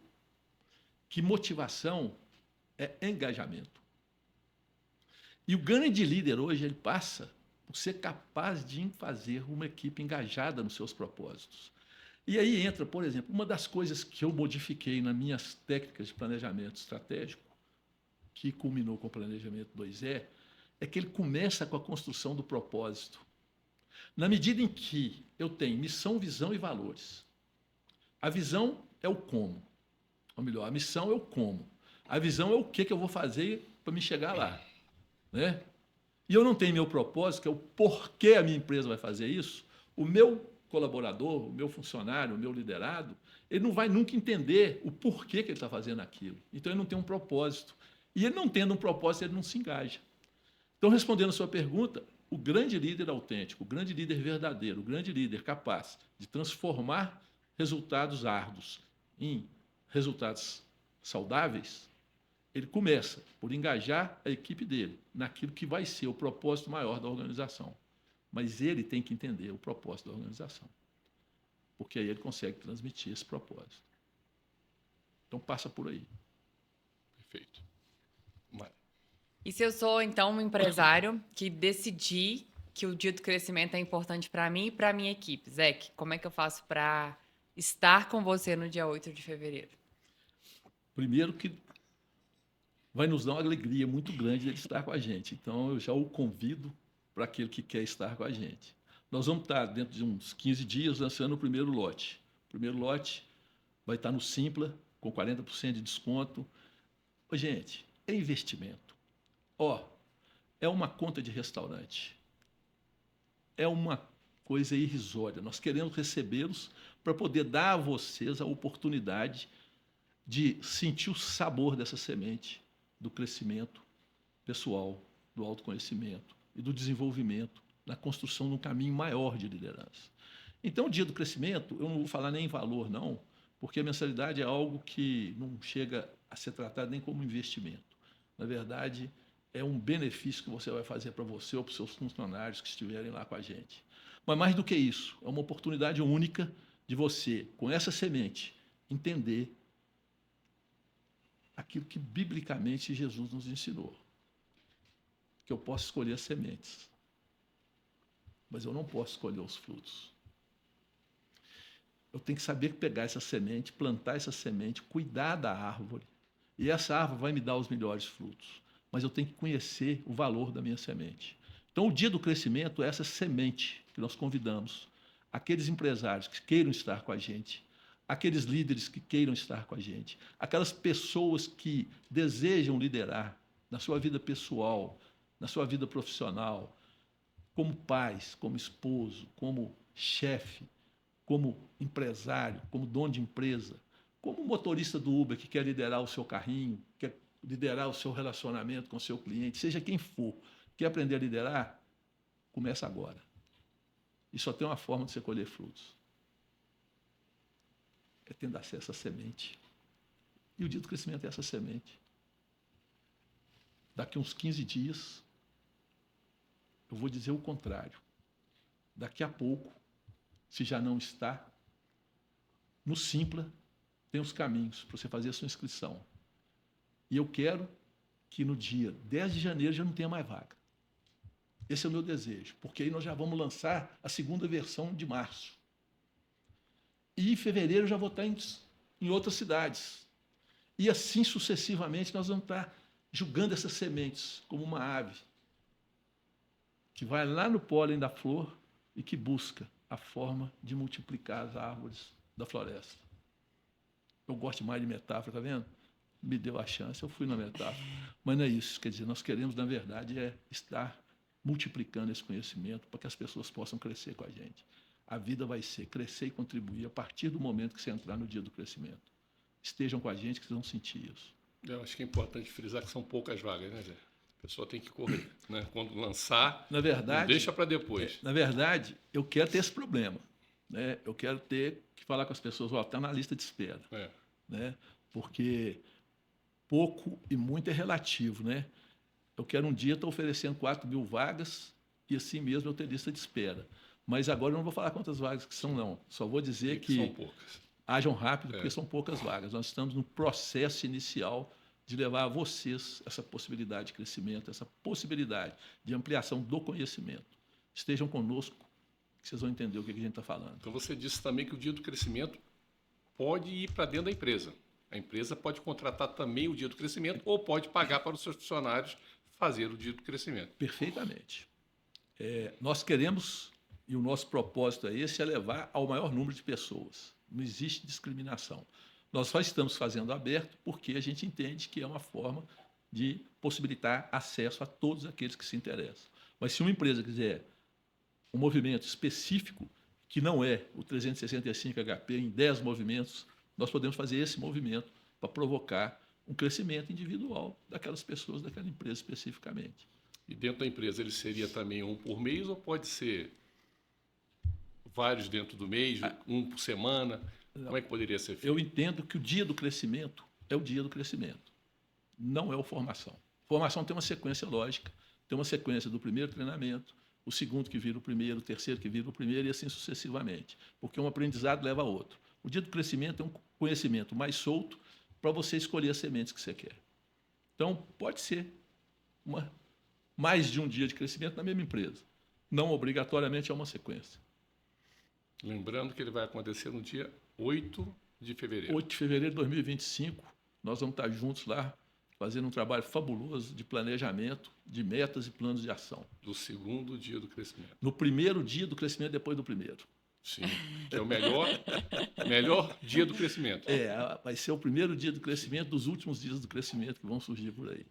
que motivação é engajamento. E o grande líder hoje, ele passa por ser capaz de fazer uma equipe engajada nos seus propósitos. E aí entra, por exemplo, uma das coisas que eu modifiquei nas minhas técnicas de planejamento estratégico, que culminou com o planejamento 2E, é que ele começa com a construção do propósito. Na medida em que eu tenho missão, visão e valores. A visão é o como. Ou melhor, a missão é o como. A visão é o que eu vou fazer para me chegar lá. Né? E eu não tenho meu propósito, que é o porquê a minha empresa vai fazer isso, o meu colaborador, o meu funcionário, o meu liderado, ele não vai nunca entender o porquê que ele está fazendo aquilo. Então, ele não tem um propósito. E ele não tendo um propósito, ele não se engaja. Então, respondendo a sua pergunta, o grande líder autêntico, o grande líder verdadeiro, o grande líder capaz de transformar resultados árduos em resultados saudáveis, ele começa por engajar a equipe dele naquilo que vai ser o propósito maior da organização. Mas ele tem que entender o propósito da organização, porque aí ele consegue transmitir esse propósito. Então, passa por aí. Perfeito. E se eu sou, então, um empresário que decidi que o dia do crescimento é importante para mim e para a minha equipe? Zeke, como é que eu faço para estar com você no dia 8 de fevereiro? Primeiro que vai nos dar uma alegria muito grande de ele estar com a gente. Então, eu já o convido para aquele que quer estar com a gente. Nós vamos estar, dentro de uns 15 dias, lançando o primeiro lote. O primeiro lote vai estar no Simpla, com 40% de desconto. Ô, gente, é investimento. É uma conta de restaurante. É uma coisa irrisória. Nós queremos recebê-los para poder dar a vocês a oportunidade de sentir o sabor dessa semente do crescimento pessoal, do autoconhecimento e do desenvolvimento na construção de um caminho maior de liderança. Então, o dia do crescimento, eu não vou falar nem em valor, não, porque a mensalidade é algo que não chega a ser tratado nem como investimento. Na verdade, é um benefício que você vai fazer para você ou para os seus funcionários que estiverem lá com a gente. Mas mais do que isso, é uma oportunidade única de você, com essa semente, entender aquilo que biblicamente Jesus nos ensinou. Que eu posso escolher as sementes, mas eu não posso escolher os frutos. Eu tenho que saber pegar essa semente, plantar essa semente, cuidar da árvore. E essa árvore vai me dar os melhores frutos. Mas eu tenho que conhecer o valor da minha semente. Então, o dia do crescimento é essa semente que nós convidamos aqueles empresários que queiram estar com a gente, aqueles líderes que queiram estar com a gente, aquelas pessoas que desejam liderar na sua vida pessoal, na sua vida profissional, como pais, como esposo, como chefe, como empresário, como dono de empresa, como motorista do Uber que quer liderar o seu carrinho, quer liderar o seu relacionamento com o seu cliente, seja quem for, quer aprender a liderar, começa agora. E só tem uma forma de você colher frutos. É tendo acesso à semente. E o dia do crescimento é essa semente. Daqui uns 15 dias, eu vou dizer o contrário. Daqui a pouco, se já não está, no Simpla tem os caminhos para você fazer a sua inscrição. E eu quero que no dia 10 de janeiro já não tenha mais vaga. Esse é o meu desejo, porque aí nós já vamos lançar a segunda versão de março. E em fevereiro já vou estar em outras cidades. E assim sucessivamente nós vamos estar julgando essas sementes como uma ave que vai lá no pólen da flor e que busca a forma de multiplicar as árvores da floresta. Eu gosto mais de metáfora, tá vendo? Me deu a chance, eu fui na metáfora. Mas não é isso, quer dizer, nós queremos, na verdade, estar multiplicando esse conhecimento para que as pessoas possam crescer com a gente. A vida vai ser crescer e contribuir a partir do momento que você entrar no dia do crescimento. Estejam com a gente que vocês vão sentir isso. Eu acho que é importante frisar que são poucas vagas, né, Zé? A pessoa tem que correr, né? Quando lançar, na verdade, não deixa para depois. Na verdade, eu quero ter esse problema. Né? Eu quero ter que falar com as pessoas, está na lista de espera. Né? Porque pouco e muito é relativo. Né? Eu quero um dia estar oferecendo 4.000 vagas e assim mesmo eu tenho lista de espera. Mas agora eu não vou falar quantas vagas que são, não. Só vou dizer que são poucas. hajam rápido, porque são poucas vagas. Nós estamos no processo inicial de levar a vocês essa possibilidade de crescimento, essa possibilidade de ampliação do conhecimento. Estejam conosco, que vocês vão entender o que a gente está falando. Então, você disse também que o dia do crescimento pode ir para dentro da empresa. A empresa pode contratar também o dia do crescimento ou pode pagar para os seus funcionários fazer o dia do crescimento. Perfeitamente. Nós queremos, e o nosso propósito é esse, é levar ao maior número de pessoas. Não existe discriminação. Nós só estamos fazendo aberto porque a gente entende que é uma forma de possibilitar acesso a todos aqueles que se interessam. Mas se uma empresa quiser um movimento específico, que não é o 365 HP em 10 movimentos, nós podemos fazer esse movimento para provocar um crescimento individual daquelas pessoas, daquela empresa especificamente. E dentro da empresa ele seria também um por mês ou pode ser vários dentro do mês, um por semana? Como é que poderia ser feito? Eu entendo que o dia do crescimento é o dia do crescimento, não é o formação. Formação tem uma sequência lógica, tem uma sequência do primeiro treinamento, o segundo que vira o primeiro, o terceiro que vira o primeiro e assim sucessivamente, porque um aprendizado leva a outro. O dia do crescimento é um conhecimento mais solto para você escolher as sementes que você quer. Então, pode ser mais de um dia de crescimento na mesma empresa. Não obrigatoriamente é uma sequência. Lembrando que ele vai acontecer no dia 8 de fevereiro. 8 de fevereiro de 2025, nós vamos estar juntos lá, fazendo um trabalho fabuloso de planejamento, de metas e planos de ação. Do segundo dia do crescimento. No primeiro dia do crescimento, depois do primeiro. Sim, que é o melhor dia do crescimento. Vai ser o primeiro dia do crescimento dos últimos dias do crescimento que vão surgir por aí.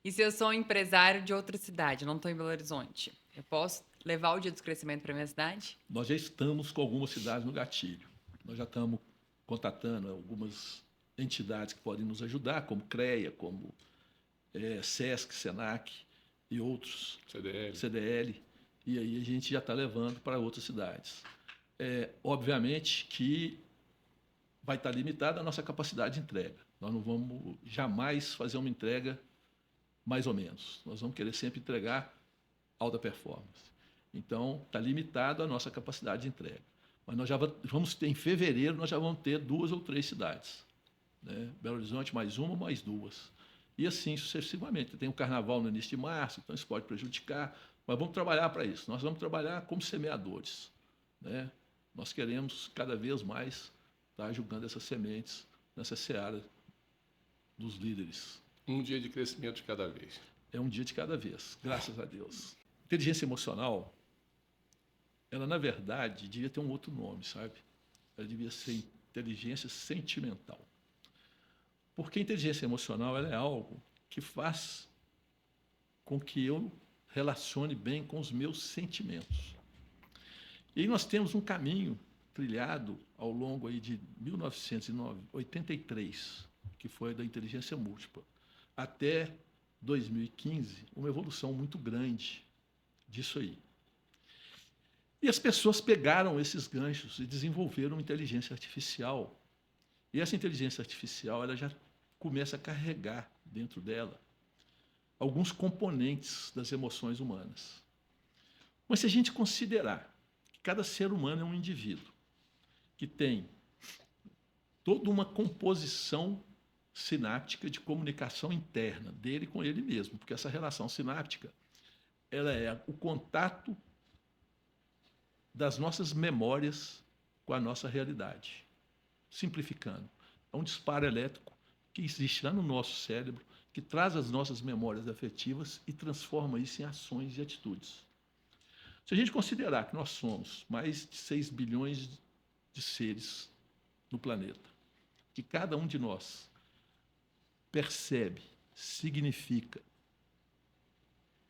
E se eu sou um empresário de outra cidade, não estou em Belo Horizonte, eu posso levar o dia do crescimento para minha cidade? Nós já estamos com algumas cidades no gatilho. Nós já estamos contatando algumas entidades que podem nos ajudar, como CREA, como SESC, SENAC e outros, CDL. E aí a gente já está levando para outras cidades. Obviamente que vai estar limitada a nossa capacidade de entrega. Nós não vamos jamais fazer uma entrega mais ou menos. Nós vamos querer sempre entregar alta performance. Então, está limitado a nossa capacidade de entrega. Mas nós já vamos ter, em fevereiro, nós já vamos ter 2 ou 3 cidades. Né? Belo Horizonte mais uma, mais 2. E assim sucessivamente. Tem o carnaval no início de março, então isso pode prejudicar. Mas vamos trabalhar para isso. Nós vamos trabalhar como semeadores. Né? Nós queremos cada vez mais estar jogando essas sementes nessa seara dos líderes. Um dia de crescimento de cada vez. É um dia de cada vez, graças a Deus. Inteligência emocional, ela, na verdade, devia ter um outro nome, sabe? Ela devia ser inteligência sentimental. Porque a inteligência emocional ela é algo que faz com que eu relacione bem com os meus sentimentos. E aí nós temos um caminho trilhado ao longo aí de 1983, que foi da inteligência múltipla, até 2015, uma evolução muito grande disso aí. E as pessoas pegaram esses ganchos e desenvolveram inteligência artificial. E essa inteligência artificial ela já começa a carregar dentro dela alguns componentes das emoções humanas. Mas se a gente considerar que cada ser humano é um indivíduo que tem toda uma composição sináptica de comunicação interna dele com ele mesmo, porque essa relação sináptica ela é o contato das nossas memórias com a nossa realidade. Simplificando, é um disparo elétrico que existe lá no nosso cérebro, que traz as nossas memórias afetivas e transforma isso em ações e atitudes. Se a gente considerar que nós somos mais de 6 bilhões de seres no planeta, que cada um de nós percebe, significa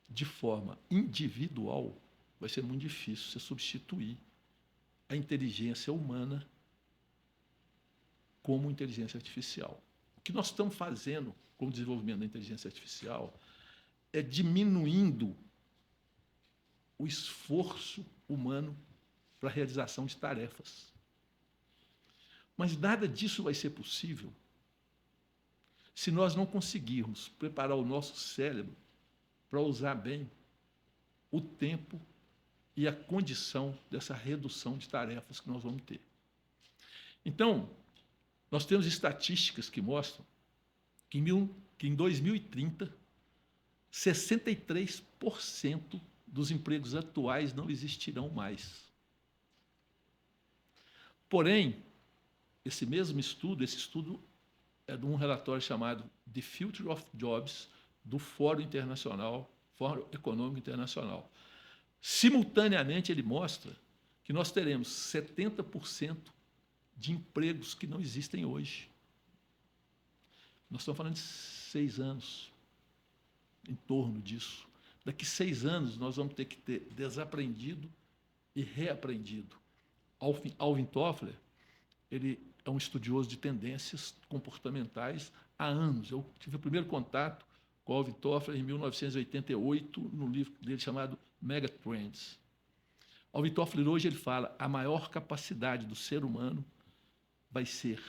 de forma individual, vai ser muito difícil você substituir a inteligência humana como inteligência artificial. O que nós estamos fazendo com o desenvolvimento da inteligência artificial é diminuindo o esforço humano para a realização de tarefas. Mas nada disso vai ser possível se nós não conseguirmos preparar o nosso cérebro para usar bem o tempo e a condição dessa redução de tarefas que nós vamos ter. Então, nós temos estatísticas que mostram que em 2030, 63% dos empregos atuais não existirão mais. Porém, esse estudo é de um relatório chamado The Future of Jobs, do Fórum Econômico Internacional. Simultaneamente, ele mostra que nós teremos 70% de empregos que não existem hoje. Nós estamos falando de 6 anos, em torno disso. Daqui 6 anos, nós vamos ter que ter desaprendido e reaprendido. Alvin Toffler, ele é um estudioso de tendências comportamentais há anos. Eu tive o primeiro contato com Alvin Toffler em 1988, no livro dele chamado Megatrends. Alvin Toffler hoje ele fala: a maior capacidade do ser humano vai ser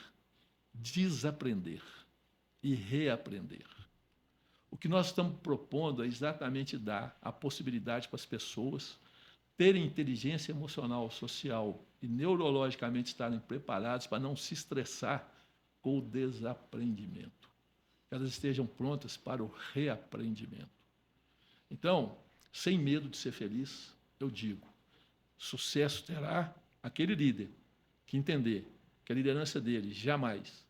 desaprender e reaprender. O que nós estamos propondo é exatamente dar a possibilidade para as pessoas terem inteligência emocional, social e neurologicamente estarem preparados para não se estressar com o desaprendimento. Que elas estejam prontas para o reaprendimento. Então, sem medo de ser feliz, eu digo, sucesso terá aquele líder que entender que a liderança dele jamais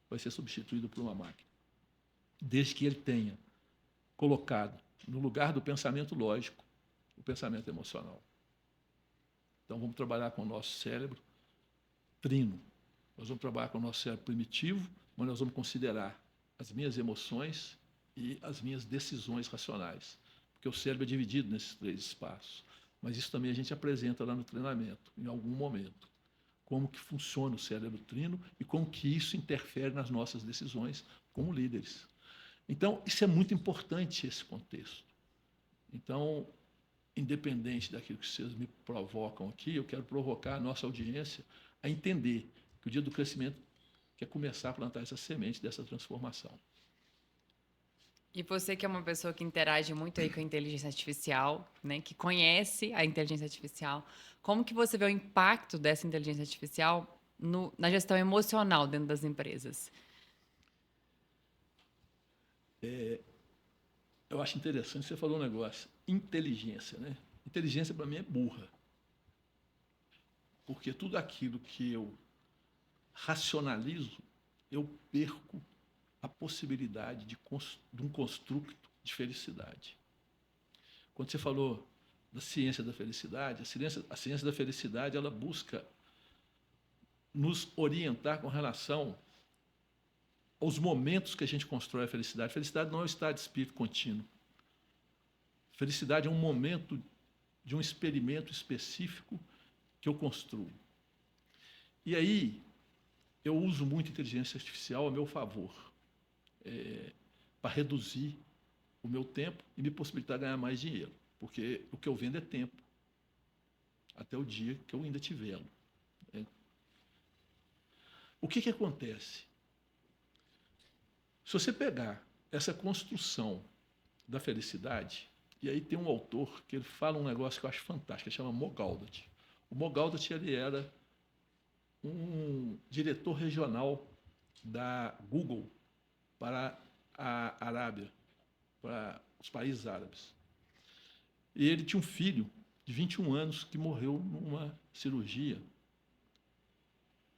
vai ser substituído por uma máquina, desde que ele tenha colocado no lugar do pensamento lógico o pensamento emocional. Então, vamos trabalhar com o nosso cérebro trino. Nós vamos trabalhar com o nosso cérebro primitivo, mas nós vamos considerar as minhas emoções e as minhas decisões racionais, porque o cérebro é dividido nesses 3 espaços. Mas isso também a gente apresenta lá no treinamento, em algum momento, como que funciona o cérebro trino e como que isso interfere nas nossas decisões como líderes. Então, isso é muito importante, esse contexto. Então, independente daquilo que vocês me provocam aqui, eu quero provocar a nossa audiência a entender que o dia do crescimento quer começar a plantar essa semente dessa transformação. E você que é uma pessoa que interage muito aí com a inteligência artificial, né, que conhece a inteligência artificial, como que você vê o impacto dessa inteligência artificial na gestão emocional dentro das empresas? Eu acho interessante, você falou um negócio, inteligência, né? Inteligência, para mim, é burra. Porque tudo aquilo que eu racionalizo, eu perco a possibilidade de um construto de felicidade. Quando você falou da ciência da felicidade, a ciência da felicidade ela busca nos orientar com relação aos momentos que a gente constrói a felicidade. Felicidade não é um estado de espírito contínuo. Felicidade é um momento de um experimento específico que eu construo. E aí, eu uso muito a inteligência artificial a meu favor, para reduzir o meu tempo e me possibilitar ganhar mais dinheiro, porque o que eu vendo é tempo, até o dia que eu ainda tiver. O que acontece? Se você pegar essa construção da felicidade, e aí tem um autor que ele fala um negócio que eu acho fantástico, ele chama Mo Gawdat. O Mo Gawdat ele era um diretor regional da Google para a Arábia, para os países árabes. E ele tinha um filho de 21 anos que morreu numa cirurgia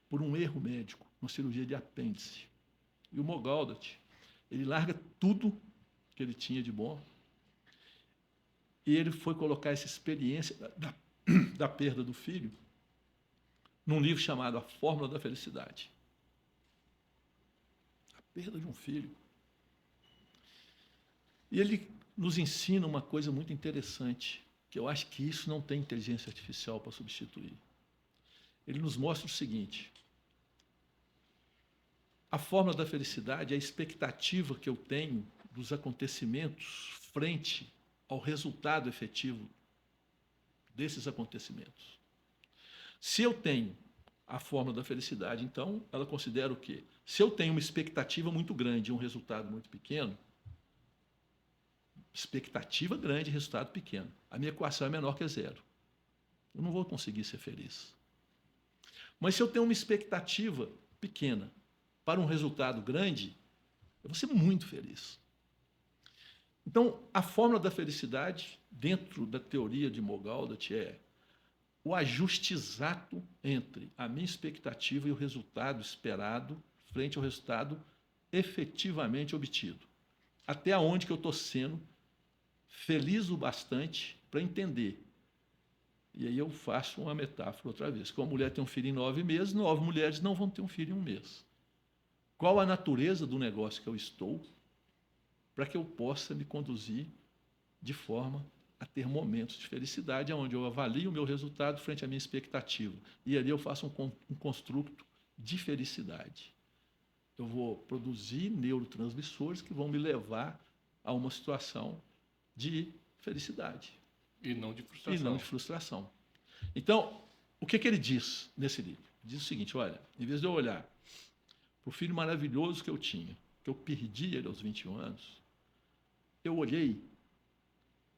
por um erro médico, uma cirurgia de apêndice. E o Mo Gawdat, ele larga tudo que ele tinha de bom e ele foi colocar essa experiência da perda do filho num livro chamado A Fórmula da Felicidade. A perda de um filho. E ele nos ensina uma coisa muito interessante, que eu acho que isso não tem inteligência artificial para substituir. Ele nos mostra o seguinte: a fórmula da felicidade é a expectativa que eu tenho dos acontecimentos frente ao resultado efetivo desses acontecimentos. Se eu tenho a fórmula da felicidade, então, ela considera o quê? Se eu tenho uma expectativa muito grande e um resultado muito pequeno, expectativa grande, resultado pequeno. A minha equação é menor que zero. Eu não vou conseguir ser feliz. Mas se eu tenho uma expectativa pequena para um resultado grande, eu vou ser muito feliz. Então, a fórmula da felicidade, dentro da teoria de Mogaudat, é o ajuste exato entre a minha expectativa e o resultado esperado frente ao resultado efetivamente obtido. Até onde que eu estou sendo feliz o bastante para entender. E aí eu faço uma metáfora outra vez. Que uma mulher tem um filho em 9 meses, 9 mulheres não vão ter um filho em 1 mês. Qual a natureza do negócio que eu estou para que eu possa me conduzir de forma a ter momentos de felicidade, onde eu avalio o meu resultado frente à minha expectativa. E ali eu faço um construto de felicidade. Eu vou produzir neurotransmissores que vão me levar a uma situação de felicidade. E não de frustração. E não de frustração. Então, o que ele diz nesse livro? Ele diz o seguinte, olha, em vez de eu olhar para o filho maravilhoso que eu tinha, que eu perdi ele aos 21 anos, eu olhei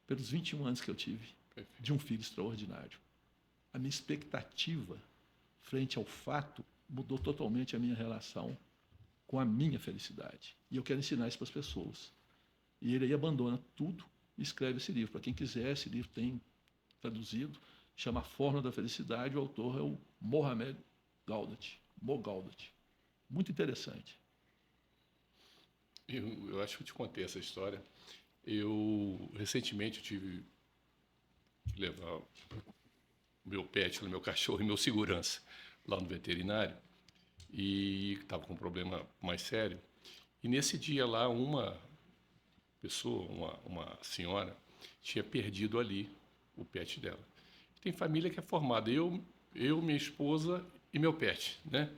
pelos 21 anos que eu tive de um filho extraordinário. A minha expectativa frente ao fato mudou totalmente a minha relação com a minha felicidade. E eu quero ensinar isso para as pessoas. E ele aí abandona tudo e escreve esse livro. Para quem quiser, esse livro tem traduzido, chama A Fórmula da Felicidade, o autor é o Mohamed Gaudat, Mogaudat. Muito interessante. Eu acho que eu te contei essa história. Recentemente, eu tive que levar o meu pet, o meu cachorro e meu segurança lá no veterinário, e estava com um problema mais sério. E nesse dia lá, uma pessoa, uma senhora, tinha perdido ali o pet dela. Tem família que é formada, eu, minha esposa e meu pet, né?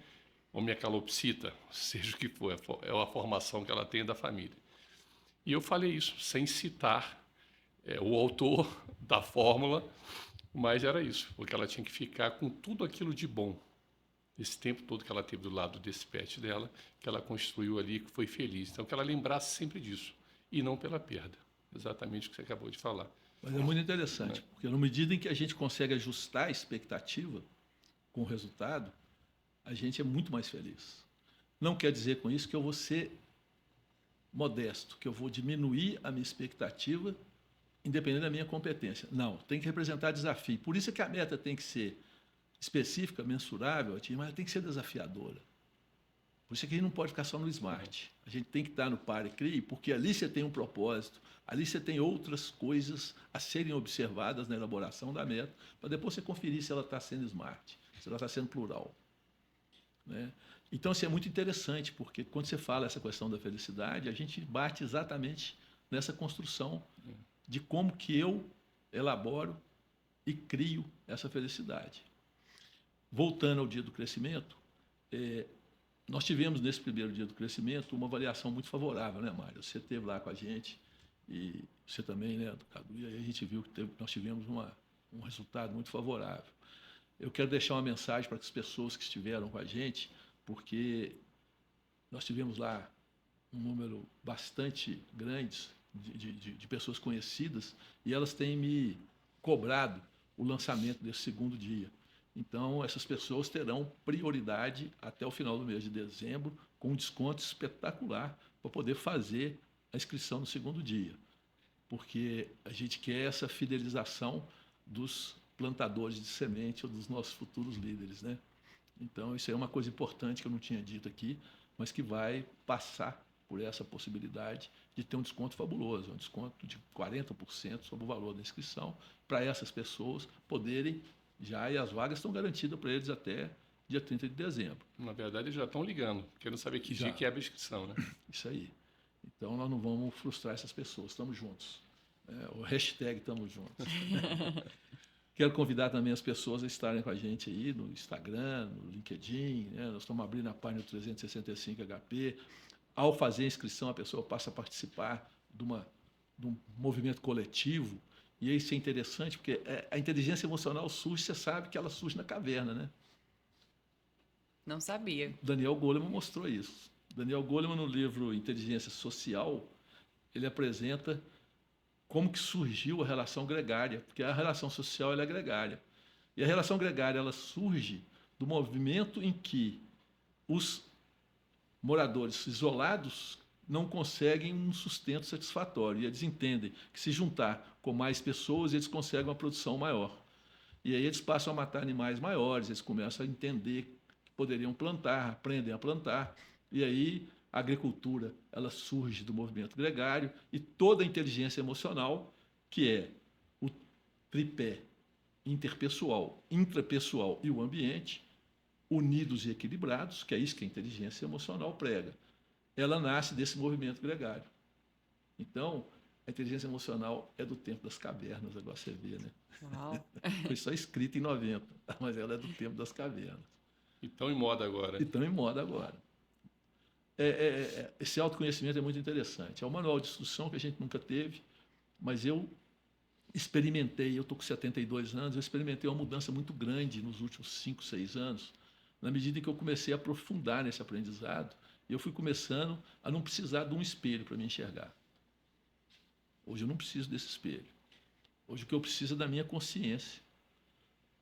Ou minha calopsita, seja o que for, é a formação que ela tem da família. E eu falei isso sem citar o autor da fórmula, mas era isso, porque ela tinha que ficar com tudo aquilo de bom, esse tempo todo que ela teve do lado desse pet dela, que ela construiu ali, que foi feliz. Então, que ela lembrasse sempre disso, e não pela perda. Exatamente o que você acabou de falar. Mas é muito interessante, porque na medida em que a gente consegue ajustar a expectativa com o resultado, a gente é muito mais feliz. Não quer dizer com isso que eu vou ser modesto, que eu vou diminuir a minha expectativa independente da minha competência. Não, tem que representar desafio. Por isso é que a meta tem que ser específica, mensurável, mas ela tem que ser desafiadora. Por isso é que a gente não pode ficar só no SMART. A gente tem que estar no Pare e Crie, porque ali você tem um propósito, ali você tem outras coisas a serem observadas na elaboração da meta, para depois você conferir se ela está sendo SMART, se ela está sendo plural. Né? Então, isso é muito interessante, porque quando você fala essa questão da felicidade, a gente bate exatamente nessa construção de como que eu elaboro e crio essa felicidade. Voltando ao dia do crescimento, nós tivemos nesse primeiro dia do crescimento uma avaliação muito favorável, né, Mário? Você esteve lá com a gente e você também, né, Cadu? E aí a gente viu que nós tivemos um resultado muito favorável. Eu quero deixar uma mensagem para as pessoas que estiveram com a gente, porque nós tivemos lá um número bastante grande de pessoas conhecidas e elas têm me cobrado o lançamento desse segundo dia. Então, essas pessoas terão prioridade até o final do mês de dezembro, com um desconto espetacular para poder fazer a inscrição no segundo dia. Porque a gente quer essa fidelização dos plantadores de semente ou dos nossos futuros líderes, né? Então, isso é uma coisa importante que eu não tinha dito aqui, mas que vai passar por essa possibilidade de ter um desconto fabuloso, um desconto de 40% sobre o valor da inscrição, para essas pessoas poderem já, e as vagas estão garantidas para eles até dia 30 de dezembro. Na verdade, eles já estão ligando, querendo saber que dia que é a inscrição, né? Isso aí. Então, nós não vamos frustrar essas pessoas, estamos juntos. O hashtag estamos juntos. Quero convidar também as pessoas a estarem com a gente aí no Instagram, no LinkedIn, né? Nós estamos abrindo a página 365 HP. Ao fazer a inscrição, a pessoa passa a participar de um movimento coletivo. E isso é interessante, porque a inteligência emocional surge, você sabe que ela surge na caverna, né? Não sabia. Daniel Goleman mostrou isso. Daniel Goleman, no livro Inteligência Social, ele apresenta como que surgiu a relação gregária, porque a relação social ela é gregária. E a relação gregária ela surge do movimento em que os moradores isolados não conseguem um sustento satisfatório. E eles entendem que se juntar com mais pessoas, eles conseguem uma produção maior. E aí eles passam a matar animais maiores, eles começam a entender que poderiam plantar, aprendem a plantar. E aí a agricultura ela surge do movimento gregário e toda a inteligência emocional, que é o tripé interpessoal, intrapessoal e o ambiente, unidos e equilibrados, que é isso que a inteligência emocional prega. Ela nasce desse movimento gregário. Então, a inteligência emocional é do tempo das cavernas, agora você vê, né? Uau. Foi só escrita em 90, mas ela é do tempo das cavernas. E estão em moda agora. E estão em moda agora. Esse autoconhecimento é muito interessante. É um manual de instrução que a gente nunca teve, mas eu experimentei, eu estou com 72 anos, eu experimentei uma mudança muito grande nos últimos 5, 6 anos, na medida em que eu comecei a aprofundar nesse aprendizado, e eu fui começando a não precisar de um espelho para me enxergar. Hoje eu não preciso desse espelho. Hoje o que eu preciso é da minha consciência,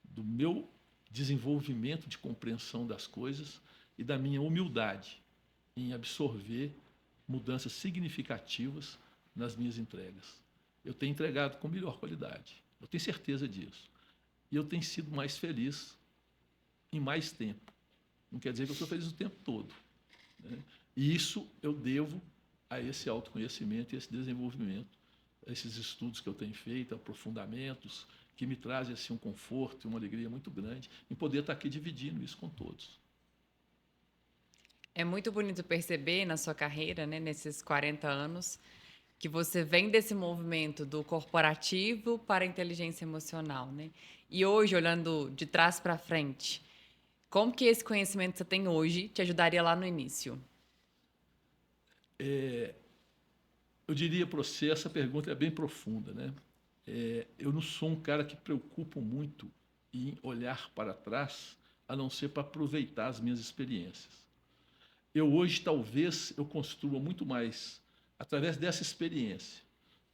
do meu desenvolvimento de compreensão das coisas e da minha humildade em absorver mudanças significativas nas minhas entregas. Eu tenho entregado com melhor qualidade, eu tenho certeza disso. E eu tenho sido mais feliz em mais tempo. Não quer dizer que eu sou feliz o tempo todo, né? E isso eu devo a esse autoconhecimento e esse desenvolvimento, a esses estudos que eu tenho feito, aprofundamentos, que me trazem assim, um conforto e uma alegria muito grande em poder estar aqui dividindo isso com todos. É muito bonito perceber na sua carreira, né, nesses 40 anos, que você vem desse movimento do corporativo para a inteligência emocional, né? E hoje, olhando de trás para frente, como que esse conhecimento que você tem hoje te ajudaria lá no início? Eu diria para você, essa pergunta é bem profunda, né? Eu não sou um cara que preocupo muito em olhar para trás, a não ser para aproveitar as minhas experiências. Eu hoje, talvez, eu construa muito mais através dessa experiência,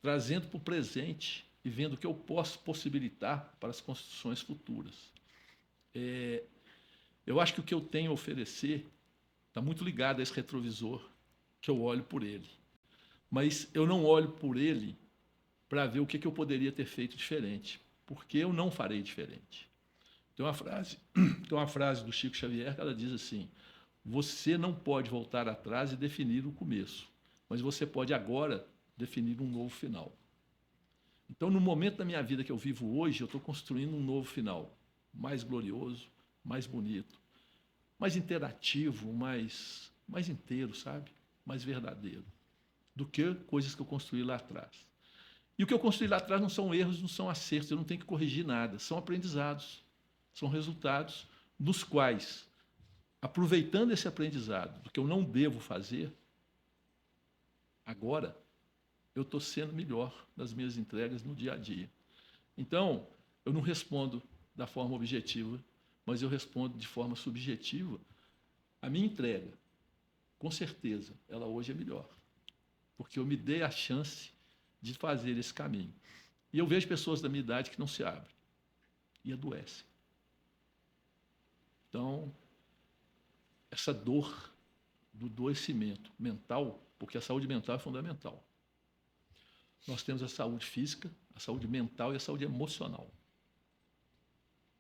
trazendo para o presente e vendo o que eu posso possibilitar para as construções futuras. Eu acho que o que eu tenho a oferecer está muito ligado a esse retrovisor, que eu olho por ele. Mas eu não olho por ele para ver o que eu poderia ter feito diferente, porque eu não farei diferente. Tem uma frase do Chico Xavier que ela diz assim: você não pode voltar atrás e definir o começo, mas você pode agora definir um novo final. Então, no momento da minha vida que eu vivo hoje, eu estou construindo um novo final, mais glorioso, mais bonito, mais interativo, mais inteiro, sabe? Mais verdadeiro, do que coisas que eu construí lá atrás. E o que eu construí lá atrás não são erros, não são acertos, eu não tenho que corrigir nada, são aprendizados, são resultados dos quais, aproveitando esse aprendizado do que eu não devo fazer, agora eu estou sendo melhor nas minhas entregas no dia a dia. Então, eu não respondo da forma objetiva, mas eu respondo de forma subjetiva. A minha entrega, com certeza, ela hoje é melhor, porque eu me dei a chance de fazer esse caminho. E eu vejo pessoas da minha idade que não se abrem e adoecem. Então, essa dor do adoecimento mental, porque a saúde mental é fundamental. Nós temos a saúde física, a saúde mental e a saúde emocional.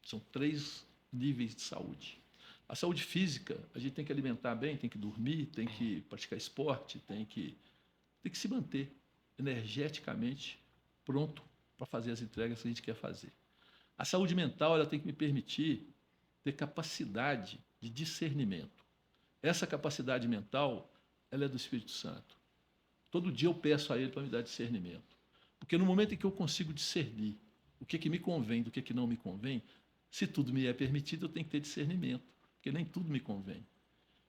São 3 níveis de saúde. A saúde física, a gente tem que alimentar bem, tem que dormir, tem que praticar esporte, tem que se manter energeticamente pronto para fazer as entregas que a gente quer fazer. A saúde mental, ela tem que me permitir ter capacidade de discernimento. Essa capacidade mental, ela é do Espírito Santo. Todo dia eu peço a Ele para me dar discernimento. Porque no momento em que eu consigo discernir o que me convém do que não me convém, se tudo me é permitido, eu tenho que ter discernimento, porque nem tudo me convém.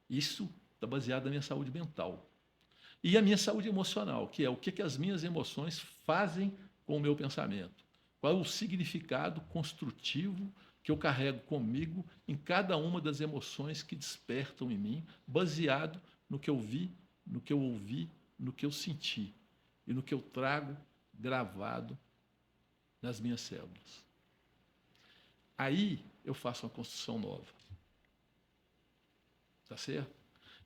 Isso está baseado na minha saúde mental. E a minha saúde emocional, que é o que as minhas emoções fazem com o meu pensamento. Qual é o significado construtivo que eu carrego comigo em cada uma das emoções que despertam em mim, baseado no que eu vi, no que eu ouvi, no que eu senti e no que eu trago gravado nas minhas células. Aí eu faço uma construção nova. Tá certo?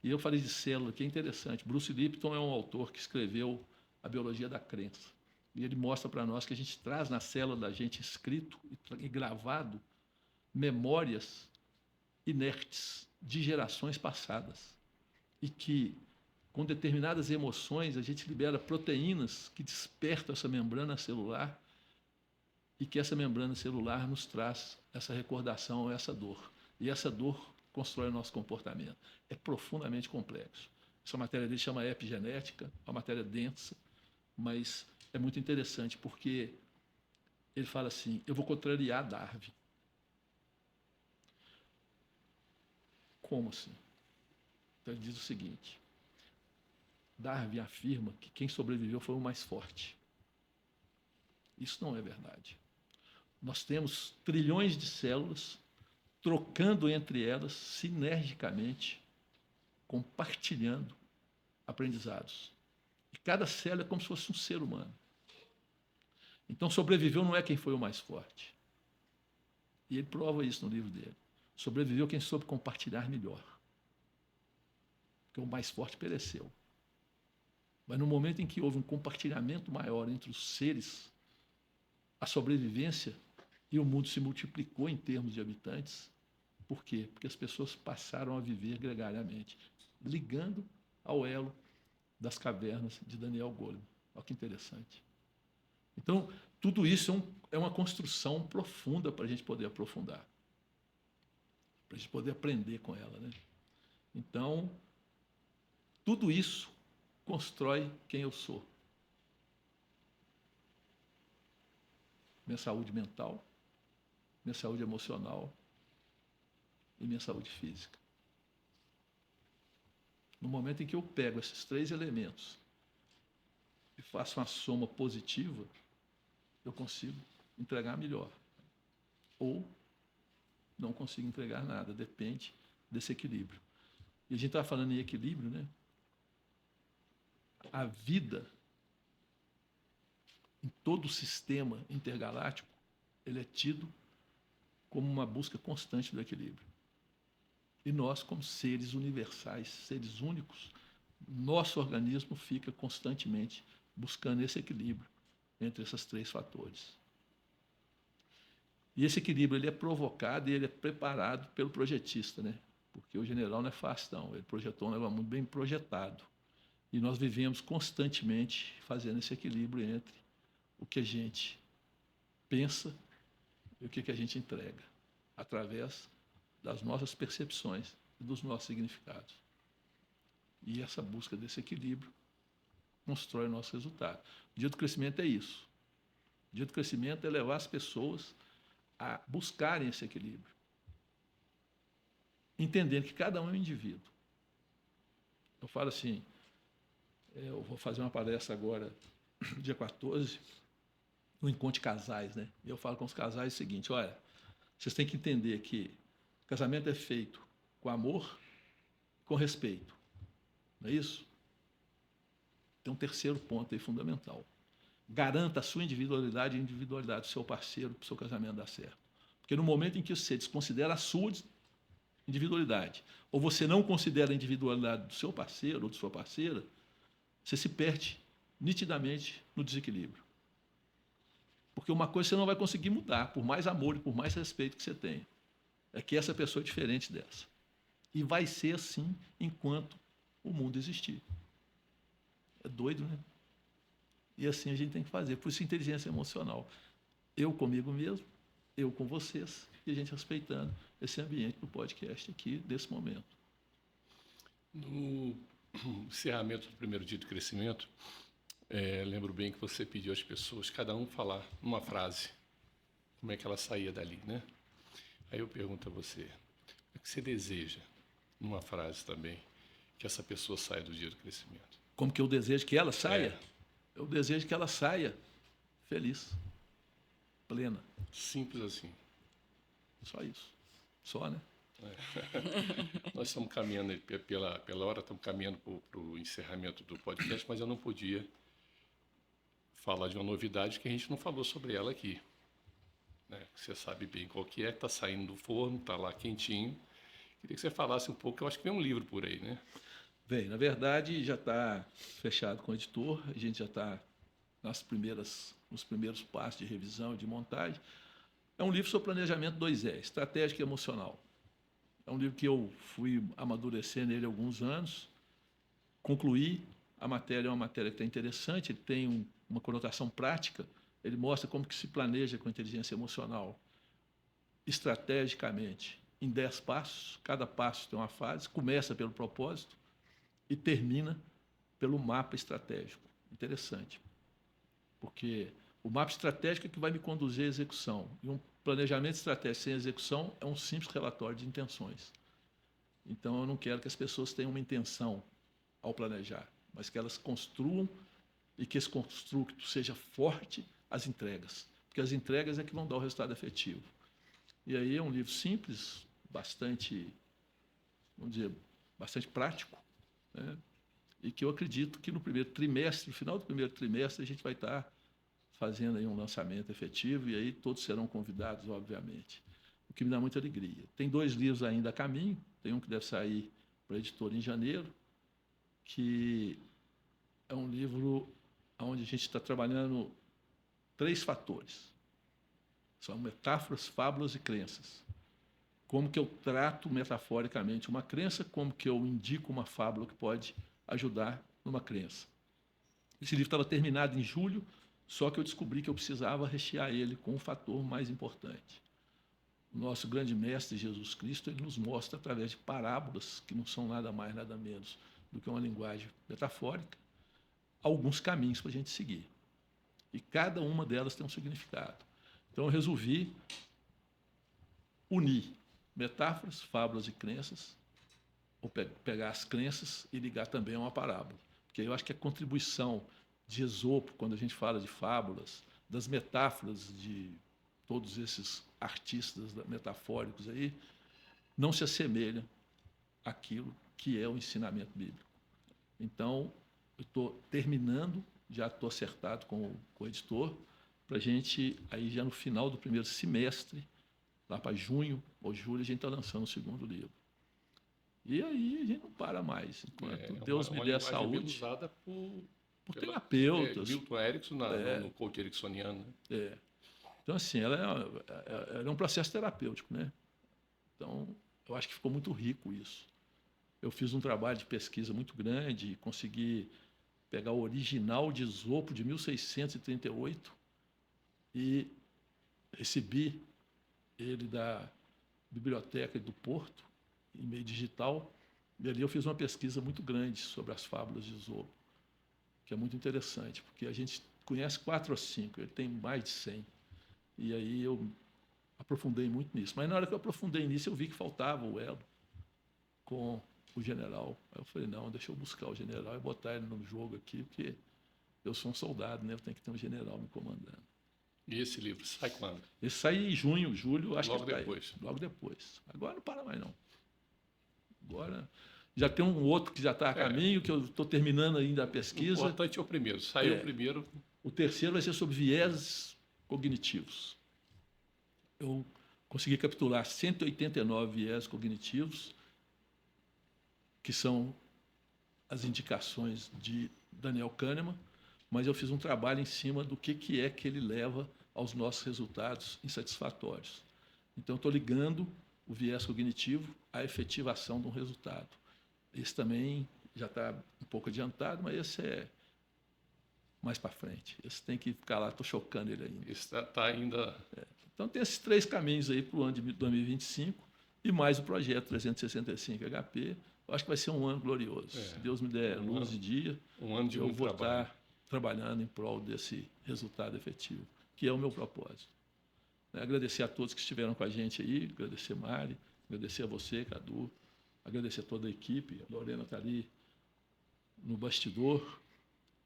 E eu falei de célula, que é interessante. Bruce Lipton é um autor que escreveu A Biologia da Crença. E ele mostra para nós que a gente traz na célula da gente escrito e gravado memórias inertes de gerações passadas. E que, com determinadas emoções, a gente libera proteínas que despertam essa membrana celular e que essa membrana celular nos traz essa recordação, essa dor. E essa dor constrói o nosso comportamento. É profundamente complexo. Essa matéria dele chama epigenética, é uma matéria densa, mas é muito interessante porque ele fala assim, eu vou contrariar Darwin. Como assim? Então ele diz o seguinte, Darwin afirma que quem sobreviveu foi o mais forte. Isso não é verdade. Nós temos trilhões de células trocando entre elas sinergicamente, compartilhando aprendizados. E cada célula é como se fosse um ser humano. Então, sobreviveu não é quem foi o mais forte. E ele prova isso no livro dele. Sobreviveu quem soube compartilhar melhor. Porque o mais forte pereceu. Mas no momento em que houve um compartilhamento maior entre os seres, a sobrevivência e o mundo se multiplicou em termos de habitantes. Por quê? Porque as pessoas passaram a viver gregariamente, ligando ao elo das cavernas de Daniel Goleman. Olha que interessante. Então, tudo isso é uma construção profunda para a gente poder aprofundar, para a gente poder aprender com ela, né? Então, tudo isso constrói quem eu sou. Minha saúde mental, minha saúde emocional e minha saúde física. No momento em que eu pego esses 3 elementos e faço uma soma positiva, eu consigo entregar melhor. Ou não consigo entregar nada, depende desse equilíbrio. E a gente está falando em equilíbrio, né? A vida, em todo o sistema intergaláctico, ele é tido como uma busca constante do equilíbrio. E nós, como seres universais, seres únicos, nosso organismo fica constantemente buscando esse equilíbrio entre esses 3 fatores. E esse equilíbrio ele é provocado e ele é preparado pelo projetista, né? Porque o general não é fácil, não. Ele projetou um negócio muito bem projetado. E nós vivemos constantemente fazendo esse equilíbrio entre o que a gente pensa e o que a gente entrega, através das nossas percepções e dos nossos significados. E essa busca desse equilíbrio constrói o nosso resultado. O dia do crescimento é isso. O dia do crescimento é levar as pessoas a buscarem esse equilíbrio, entendendo que cada um é um indivíduo. Eu falo assim, eu vou fazer uma palestra agora, dia 14, no Encontro de Casais, né? E eu falo com os casais o seguinte, olha, vocês têm que entender que casamento é feito com amor, com respeito. Não é isso? Tem um terceiro ponto aí fundamental. Garanta a sua individualidade e a individualidade do seu parceiro para o seu casamento dar certo. Porque no momento em que você desconsidera a sua individualidade, ou você não considera a individualidade do seu parceiro ou de sua parceira, você se perde nitidamente no desequilíbrio. Porque uma coisa você não vai conseguir mudar, por mais amor e por mais respeito que você tenha, é que essa pessoa é diferente dessa. E vai ser assim enquanto o mundo existir. É doido, né? E assim a gente tem que fazer. Por isso, inteligência emocional. Eu comigo mesmo, eu com vocês, e a gente respeitando esse ambiente do podcast aqui, desse momento. No encerramento do primeiro dia de crescimento, lembro bem que você pediu às pessoas, cada um falar uma frase, como é que ela saía dali, né? Aí eu pergunto a você, o que você deseja, numa frase também, que essa pessoa saia do dia do crescimento? Como que eu desejo que ela saia? Eu desejo que ela saia feliz, plena. Simples assim. Só isso. Só, né? Nós estamos caminhando, pela hora, estamos caminhando para o encerramento do podcast, mas eu não podia falar de uma novidade que a gente não falou sobre ela aqui. Né? Você sabe bem qual que é, está saindo do forno, está lá quentinho. Queria que você falasse um pouco, eu acho que vem um livro por aí, né? Bem, na verdade, já está fechado com o editor, a gente já está nos primeiros passos de revisão e de montagem. É um livro sobre planejamento 2E, estratégico e emocional. É um livro que eu fui amadurecendo nele há alguns anos, concluí. A matéria é uma matéria que está interessante, ele tem uma conotação prática, ele mostra como que se planeja com inteligência emocional estrategicamente em 10 passos, cada passo tem uma fase, começa pelo propósito e termina pelo mapa estratégico. Interessante, porque o mapa estratégico é que vai me conduzir à execução, e um planejamento estratégico sem execução é um simples relatório de intenções. Então, eu não quero que as pessoas tenham uma intenção ao planejar, mas que elas construam e que esse construto seja forte as entregas, porque as entregas é que vão dar o resultado efetivo. E aí é um livro simples, bastante, vamos dizer, bastante prático, né? E que eu acredito que no primeiro trimestre, no final do primeiro trimestre, a gente vai estar fazendo aí um lançamento efetivo e aí todos serão convidados, obviamente, o que me dá muita alegria. Tem 2 livros ainda a caminho, tem um que deve sair para a editora em janeiro, que é um livro onde a gente está trabalhando 3 fatores. São metáforas, fábulas e crenças. Como que eu trato metaforicamente uma crença, como que eu indico uma fábula que pode ajudar numa crença. Esse livro estava terminado em julho, só que eu descobri que eu precisava rechear ele com um fator mais importante. O nosso grande mestre Jesus Cristo, ele nos mostra através de parábolas, que não são nada mais, nada menos do que uma linguagem metafórica, alguns caminhos para a gente seguir. E cada uma delas tem um significado. Então eu resolvi unir metáforas, fábulas e crenças, ou pegar as crenças e ligar também a uma parábola. Porque eu acho que a contribuição de Esopo, quando a gente fala de fábulas, das metáforas de todos esses artistas metafóricos aí, não se assemelha àquilo que é o ensinamento bíblico. Então, eu estou terminando, já estou acertado com o editor, para a gente, aí já no final do primeiro semestre, lá para junho ou julho, a gente está lançando o segundo livro. E aí a gente não para mais. Enquanto Deus me der saúde. Usada por terapeutas. Milton Erickson no coach ericksoniano. Né? Então, assim, ela é um processo terapêutico, né? Então, eu acho que ficou muito rico isso. Eu fiz um trabalho de pesquisa muito grande, consegui pegar o original de Esopo de 1638 e recebi ele da Biblioteca do Porto, em meio digital, e ali eu fiz uma pesquisa muito grande sobre as fábulas de Esopo, que é muito interessante, porque a gente conhece 4 ou 5, ele tem mais de 100. E aí eu aprofundei muito nisso. Mas na hora que eu aprofundei nisso, eu vi que faltava o elo com o general. Aí eu falei, não, deixa eu buscar o general e botar ele no jogo aqui, porque eu sou um soldado, né? Eu tenho que ter um general me comandando. E esse livro sai quando? Esse sai em junho, julho, acho logo que depois. Logo depois. Agora não para mais, não. Agora já tem um outro que já está a caminho, que eu estou terminando ainda a pesquisa. O importante é o primeiro. Saiu o primeiro. O terceiro vai ser sobre vieses cognitivos. Eu consegui capturar 189 vieses cognitivos, que são as indicações de Daniel Kahneman, mas eu fiz um trabalho em cima do que é que ele leva aos nossos resultados insatisfatórios. Então, estou ligando o viés cognitivo à efetivação de um resultado. Esse também já está um pouco adiantado, mas esse é mais para frente. Esse tem que ficar lá, estou chocando ele ainda. Esse está ainda... Então, tem esses 3 caminhos aí para o ano de 2025 e mais o projeto 365 HP. Eu acho que vai ser um ano glorioso. Se Deus me der luz de dia, eu vou estar trabalhando em prol desse resultado efetivo, que é o meu propósito. Agradecer a todos que estiveram com a gente aí, agradecer a Mari, agradecer a você, Cadu, agradecer a toda a equipe. A Lorena está ali no bastidor,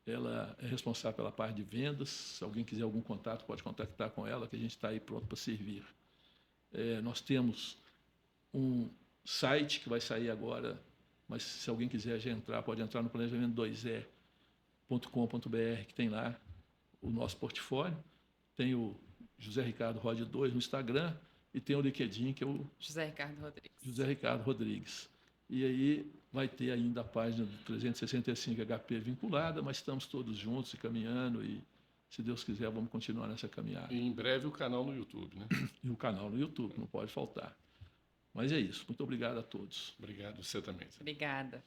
ela é responsável pela parte de vendas. Se alguém quiser algum contato, pode contactar com ela, que a gente está aí pronto para servir. Nós temos um site que vai sair agora, mas se alguém quiser já entrar, pode entrar no planejamento2e.com.br, que tem lá o nosso portfólio. Tem o José Ricardo Rod 2 no Instagram e tem o LinkedIn, que é o José Ricardo Rodrigues. José Ricardo Rodrigues. E aí vai ter ainda a página do 365 HP vinculada, mas estamos todos juntos e caminhando e, se Deus quiser, vamos continuar nessa caminhada. E em breve o canal no YouTube, né? E o canal no YouTube, não pode faltar. Mas é isso. Muito obrigado a todos. Obrigado, você também. Obrigada.